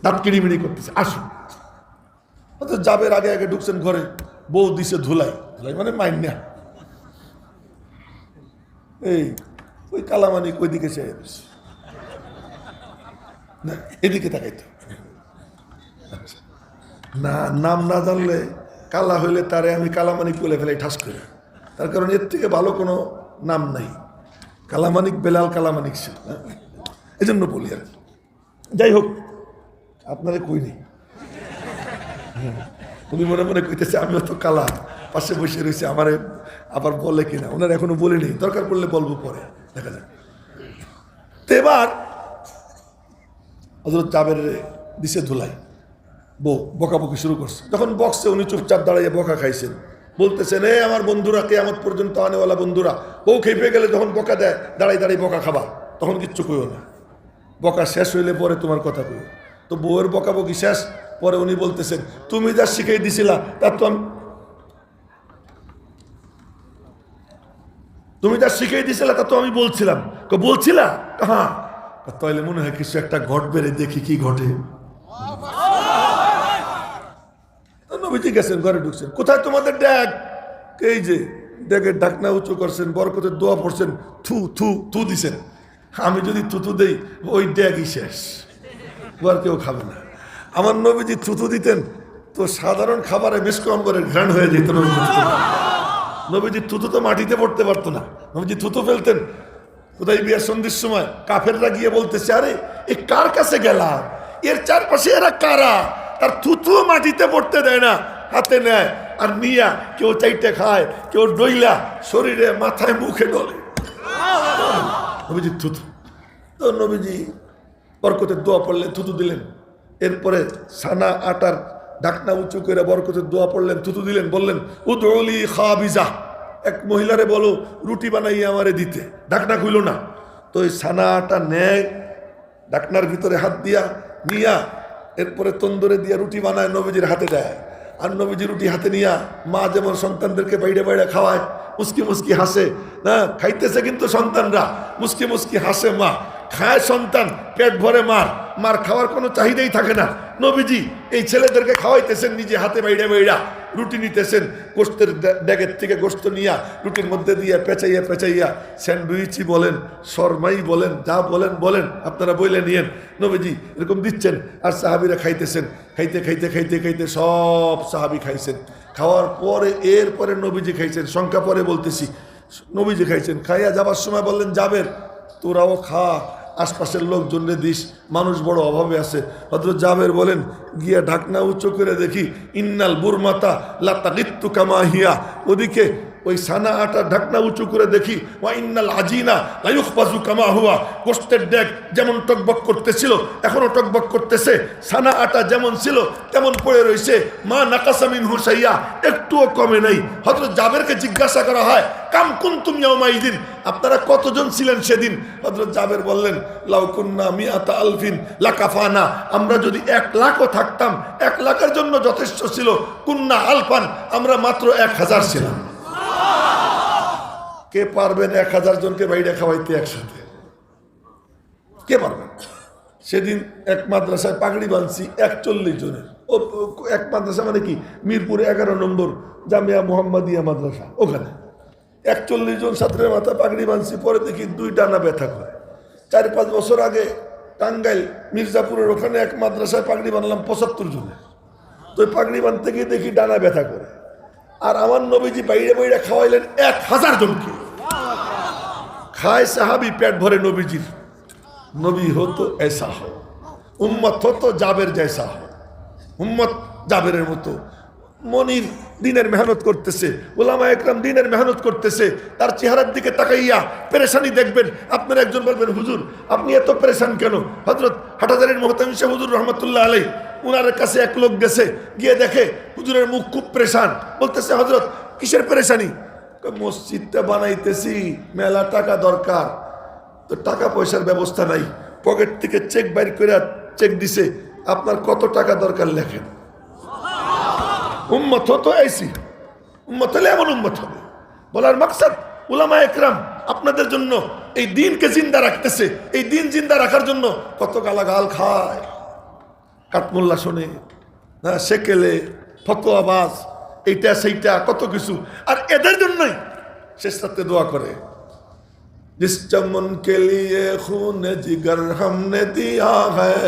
দাঁত কিড়িমিড়ি করতেছে, আসো। জাবের আগে আগে ঢুকছেন ঘরে, বউ দিছে ধুলাই, ধুলাই মানে মাইন্যা। এই ওই কালামানিক ওইদিকে চেয়ে রয়েছে, না এদিকে তাকাইতো না। নাম না জানলে, কালা হইলে তারে আমি কালামানিক বলে ফেলাই ঠাস করে। তার কারণ এর থেকে ভালো কোনো নাম নাই। কালামানিক বেলাল কালামানিক ছিল, এই জন্য বলি আর কি। যাই হোক, আপনারা কই নেই, উনি মনে মনে কইতেছে আমিও তো কালা, পাশে বসে রয়েছে, আমারে আবার বলে কিনা। ওনার এখনো বলেনি, দরকার পড়লে বলবো পরে, দেখা যাক। তো এবার হযরত জাবের দিছে ধুলাই, বউ বকাবকি শুরু করছে। যখন বকছে, উনি চুপচাপ দাঁড়িয়ে বকা খাইছেন। বলতেছেন, এ আমার বন্ধুরা, কিয়ামত পর্যন্ত আনেওয়ালা বন্ধুরা, বউ খেপে গেলে যখন বকা দেয়, দাঁড়াই দাঁড়িয়ে বকা খাবা, তখন কিচ্ছু কইও না, বকা শেষ হইলে পরে তোমার কথা কইও। তো বউয়ের বকাবকি শেষ, পরে উনি বলতেছেন, তুমি যা শিখাই দিছিলা তার তো আমি, তুমি যা শিখাই দিছিলা তা তো আমি বলছিলাম। বলছিলা? হ্যাঁ। তাহলে মনে হয় কিছু একটা ঘটবে রে, দেখি কি ঘটে। নবীজি গেছেন, ঘরে ঢুকছেন, কোথায় তোমাদের ড্যাগ? এই যে ড্যাগের ঢাকনা উঁচু করছেন, বরকতের দোয়া পড়ছেন, থু থু থু দিছেন। আমি যদি থুতু দেই, ওই ড্যাগই শেষ, আর কেউ খাবে না। আমার নবীজি থুতু দিতেন তো সাধারণ খাবারে মিসকম করে ঘ্রাণ হয়ে যেত। নবীজি থুতু তো মাটিতে পড়তে পারতো না, নবীজি থুতু ফেলতেন। কোথায় বিয়ের সন্ধির সময় কাফেররা গিয়ে বলতেছে, আরে এ কার কাছে গেলাম, এর চারপাশে এরা কারা, তার থুতু মাটিতে পড়তে দেয় না, হাতে নেয় আর নিয়া কেউ চাইতে খায়, কেউ ডইলা শরীরে মাথায় মুখে ডলে। নবীজি থুতু, তো নবীজি বরকতের দোয়া পড়লেন, থুতু দিলেন। এরপরে সানা আটার ঢাকনা উঁচু করে বরকতের দোয়া পড়লেন, থুতু দিলেন, বললেন, উদউলি খাবিজা, এক মহিলারে বলো রুটি বানাইয়ে আমারে দিতে। ঢাকনা খুইল না, তো ওই সানা আটা নেয়, ঢাকনার ভিতরে হাত দিয়া নিয়া, এরপরে তন্দুরে দিয়া রুটি বানায়, নবীজির হাতে দেয়। আর নবীজি রুটি হাতে নিয়া, মা যেমন সন্তানদেরকে বাইরে বাইরে খাওয়ায়, মুস্কি মুস্কি হাসে না, খাইতেছে কিন্তু সন্তানরা, মুস্কি মুস্কি হাসে মা, খায় সন্তান, পেট ভরে মার, মার খাওয়ার কোনো চাহিদাই থাকে না। নবীজি এই ছেলেদেরকে খাওয়াইতেছেন, নিজে হাতে বাইরে বাইরা রুটি নিতেছেন, গোস্তের ড্যাগের থেকে গোস্ত নিয়া রুটির মধ্যে দিয়ে পেঁচাইয়া পেঁচাইয়া, স্যান্ডউইচই বলেন, শরমাই বলেন, যা বলেন বলেন, আপনারা বইলে নিয়েন, নবীজি এরকম দিচ্ছেন। আর সাহাবিরা খাইতেছেন, খাইতে খাইতে খাইতে খাইতে সব সাহাবি খাইছেন। খাওয়ার পরে এরপরে নবীজি খাইছেন, সংখ্যা পরে বলতেছি। নবীজি খাইছেন, খাইয়া যাবার সময় বললেন, জাবের তোরাও খা, আশপাশের লোকজনরে দিস, মানুষ বড় অভাবে আছে। হযরত জাবের বলেন, গিয়া ঢাকনা উঁচু করে দেখি, ইন্নাল বুরমাতা লা তাগিত্তু কামা হিয়া, ওদিকে ওই সানা আটা ঢাকনা উঁচু করে দেখি, ওয়া ইন্নাল আজিনা লা ইউখবাজু কামা হুয়া, গোশতের ডেক যেমন টকবক করতেছিল এখনো টকবক করতেছে, সানা আটা যেমন ছিল তেমন পড়ে রয়েছে, মা নাকাসা মিনহু শাইয়া, একটুও কমে নাই। হযরত জাবেরকে জিজ্ঞাসা করা হয়, কাম কুনতুম ইয়াউমাইদিন, আপনারা কতজন ছিলেন সেদিন? হযরত জাবের বললেন, লাউ কুন্না মিআতা আলফিন লাকাফানা, আমরা যদি 1 লাখও থাকতাম 1 লাখের জন্য যথেষ্ট ছিল। কুন্না আলফান, আমরা মাত্র 1000 ছিলাম। কে পারবেন 1000 জনকে বাইরে খাওয়াইতে একসাথে? কে পারবেন? সেদিন এক মাদ্রাসায় পাগড়ি বাঁধছি 41 জনের। ও এক মাদ্রাসা মানে কি, মিরপুরে 11 নম্বর জামিয়া মুহাম্মাদিয়া মাদ্রাসা, ওখানে 41 জন ছাত্রের মাথা পাগড়ি বাঁধছি। পরে দেখি 2 ডানা ব্যথা করে, 4-5 বছর আগে টাঙ্গাইল মির্জাপুরের ওখানে এক মাদ্রাসায় পাগড়ি বানালাম 75 জনে। তো ওই পাগড়ি বানতে গিয়ে দেখি ডানা ব্যথা করে। আর আমার নবীজি বাইরে বাইরে খাওয়াইলেন 1000 জনকে। খায় সাহাবি পেট ভরে নবীজির। নবী হতো ऐसा हो, উম্মত হতো জাবের জैसा हो। উম্মত জাবেরের মতো। মনির দিনের মেহনত করতেছে, ওলামা একরাম দিনের মেহনত করতেছে, তার চেহারার দিকে তাকাইয়া পেরেশানি দেখবেন। আপনারা একজন বলবেন, হুজুর আপনি এত পেরেশান কেন? হযরত হাটাজারির মুহতামিম শাহ হুজুর রহমতুল্লাহ আলাইহি, উনার কাছে এক লোক গেছে, গিয়ে দেখে হুজুরের মুখ খুব পেরেশান। বলতেছে, হযরত কিসের পেরেশানি? মসজিদটা বানাইতেছি, মেলা টাকা দরকার, তো টাকা পয়সার ব্যবস্থা নাই। পকেট থেকে চেক বাইর করে চেক দিছে, আপনার কত টাকা দরকার লেখেন। উম্মত হতো ऐसी, উম্মত হলে এমন উম্মত হবে। বলার মাকসাদ, উলামা একরাম আপনাদের জন্য এই দিনকে জিন্দা রাখতেছে। এই দিন জিন্দা রাখার জন্য কত গালাগাল খায়, কাঠমোল্লা শোনে, সেকেলে, ফতোয়াবাজ, এইটা সেইটা কত কিছু। আর এদের জন্যই শেষ রাতে দোয়া করে, जिस चमन के लिए खून जिगर हमने दिया है,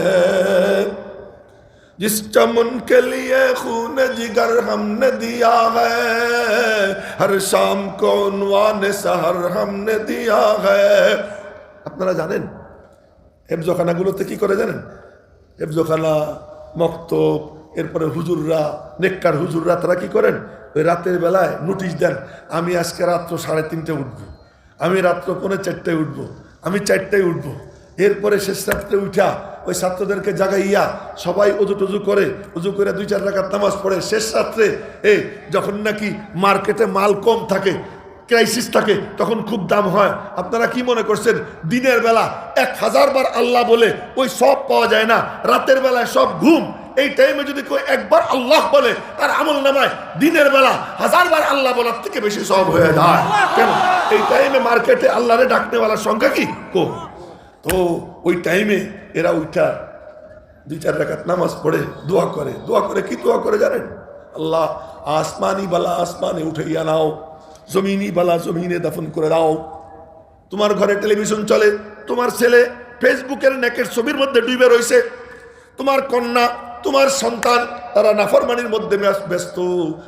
जिस चमन के लिए खून जिगर हमने दिया है, हर शाम को उन्वान सहर हमने दिया है। আপনারা জানেন হেফজখানাগুলোতে কি করে জানেন? হেফজখানা, মক্তব, এরপরে হুজুররা, নেককার হুজুররা তারা কি করেন? ওই রাতের বেলায় নোটিশ দেন, আমি আজকে রাত্র 3:30 উঠবো, আমি রাত্র 3:45 উঠবো, আমি 4টায় উঠবো। এরপরে শেষ রাত্রে উঠা ওই ছাত্রদেরকে জাগাইয়া সবাই অজু টজু করে, অজু করে 2-4 রাকাত নামাজ পড়ে। শেষ রাত্রে যখন নাকি মার্কেটে মাল কম থাকে, ক্রাইসিস থাকে, তখন খুব দাম হয়। আপনারা কি মনে করছেন দিনের বেলা 1000 বার আল্লাহ বলে ওই সব পাওয়া যায় না? রাতের বেলায় সব ঘুম। এই টাইমে যদি কেউ একবার আল্লাহ বলে, তার আমল নামায় দিনের বেলা 1000 বার আল্লাহ বলার থেকে বেশি সব হয়ে যায়। কেন? এই টাইমে মার্কেটে আল্লাহরে ডাকনেওয়ালার সংখ্যা কি কম। তো ওই টাইমে এরা উঠা 2-4 রাকাত নামাজ পড়ে দোয়া করে। দোয়া করে কি দোয়া করে জানেন? আল্লাহ আসমানি বালা আসমানে উঠাইয়া নাও, জমিনি বালা জমিনে দাফন করে দাও। তোমার ঘরে টেলিভিশন চলে, তোমার ছেলে ফেসবুকের নেকের ছবির মধ্যে ডুবে রয়েছে, তোমার কন্যা, তোমার সন্তান, তারা নাফরমানির মধ্যে ব্যস্ত।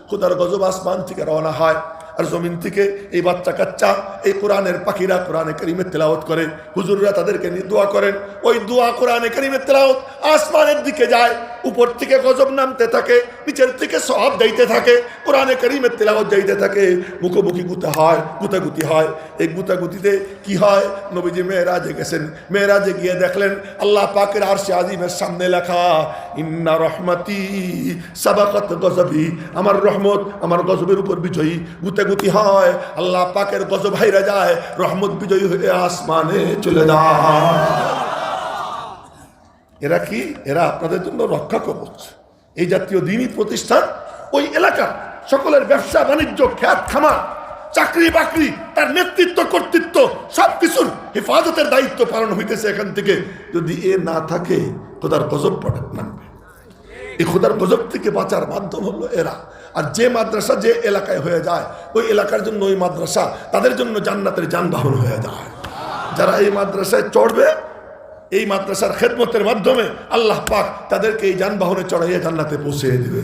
খোদার গজব আসমান থেকে রওনা হয়, আর জমিন থেকে এই বাচ্চা কাচ্চা, এই কোরআনের পাখিরা কোরআনে কারিমের তেলাওয়াত করে। হুজুররা তাদেরকে নিয়ে দোয়া করেন। ওই দোয়া কোরআনে কারিমের তেলাওয়াত আসমানের দিকে যায়, উপর থেকে গজব নামতে থাকে, নিচের থেকে সওয়াব যাইতে থাকে, কোরআনে কারিমের তেলাওয়াত যাইতে থাকে। মুখোমুখি গুতাগুতি হয়। এই গুতাগুতিতে কি হয়? নবীজি মেরাজে গেছেন, মেরাজে গিয়ে দেখলেন আল্লাহ পাকের আরশে আজিমের সামনে লেখা, ইন্না রহমতি সাবাকাত গজবি, আমার রহমত আমার গজবের উপর বিজয়ী। গুতাগুতি হয়, আল্লাহ পাকের গজব হাইরা যায়, রহমত বিজয়ী হয়ে আসমানে চলে যায়। এরা কি? এরা আপনাদের জন্য রক্ষা কবচ। এই জাতীয় দ্বীনি প্রতিষ্ঠান ওই এলাকার সকলের ব্যবসা বাণিজ্য, খ্যাত খামার, চাকরি বাকরি, তার নেতৃত্ব কর্তৃত্ব সবকিছুর হেফাজতের দায়িত্ব পালন হইতেছে এখান থেকে। যদি এ না থাকে খোদার গজব নামবে। এই খোদার গজব থেকে বাঁচার মাধ্যম হলো এরা। আর যে মাদ্রাসা যে এলাকায় হয়ে যায়, ওই এলাকার জন্য ওই মাদ্রাসা তাদের জন্য জান্নাতের যানবাহন হয়ে যায়। যারা এই মাদ্রাসায় চড়বে, এই মাদ্রাসার খেদমতের মাধ্যমে আল্লাহ পাক তাদেরকে এই যানবাহনে চড়াইয়া জান্নাতে পৌঁছে দেবে।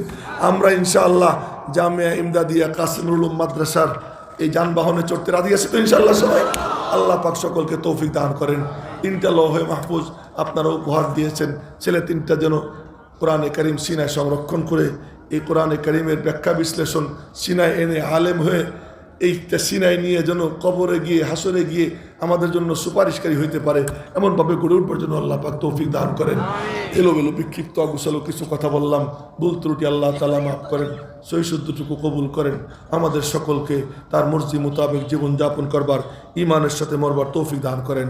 আমরা ইনশাআল্লাহ জামিয়া ইমদাদিয়া কাসিমুল উলুম মাদ্রাসার এই যানবাহনে চড়তে রাজি আছি তো ইনশাআল্লাহ সবাই? আল্লাহ পাক সকলকে তৌফিক দান করেন। 3টা লৌহে মাহফুজ আপনারা উপহার দিয়েছেন। ছেলে 3টা যেন কোরআনে কারিম সিনায় সংরক্ষণ করে এই কোরআনে কারিমের ব্যাখ্যা বিশ্লেষণ সিনায় এনে আলেম হয়ে এইটা সিনায় নিয়ে যেন কবরে গিয়ে হাসরে গিয়ে আমাদের জন্য সুপারিশকারী হইতে পারে, এমনভাবে গড়ে উঠবার জন্য আল্লাহ পাক তৌফিক দান করেন। এলোমেলো বিক্ষিপ্ত অগুছালো কিছু কথা বললাম, ভুল ত্রুটি আল্লাহ তাআলা মাফ করেন, সহি শুদ্ধটুকু কবুল করেন। আমাদের সকলকে তার মর্জি মোতাবেক জীবনযাপন করবার, ইমানের সাথে মরবার তৌফিক দান করেন।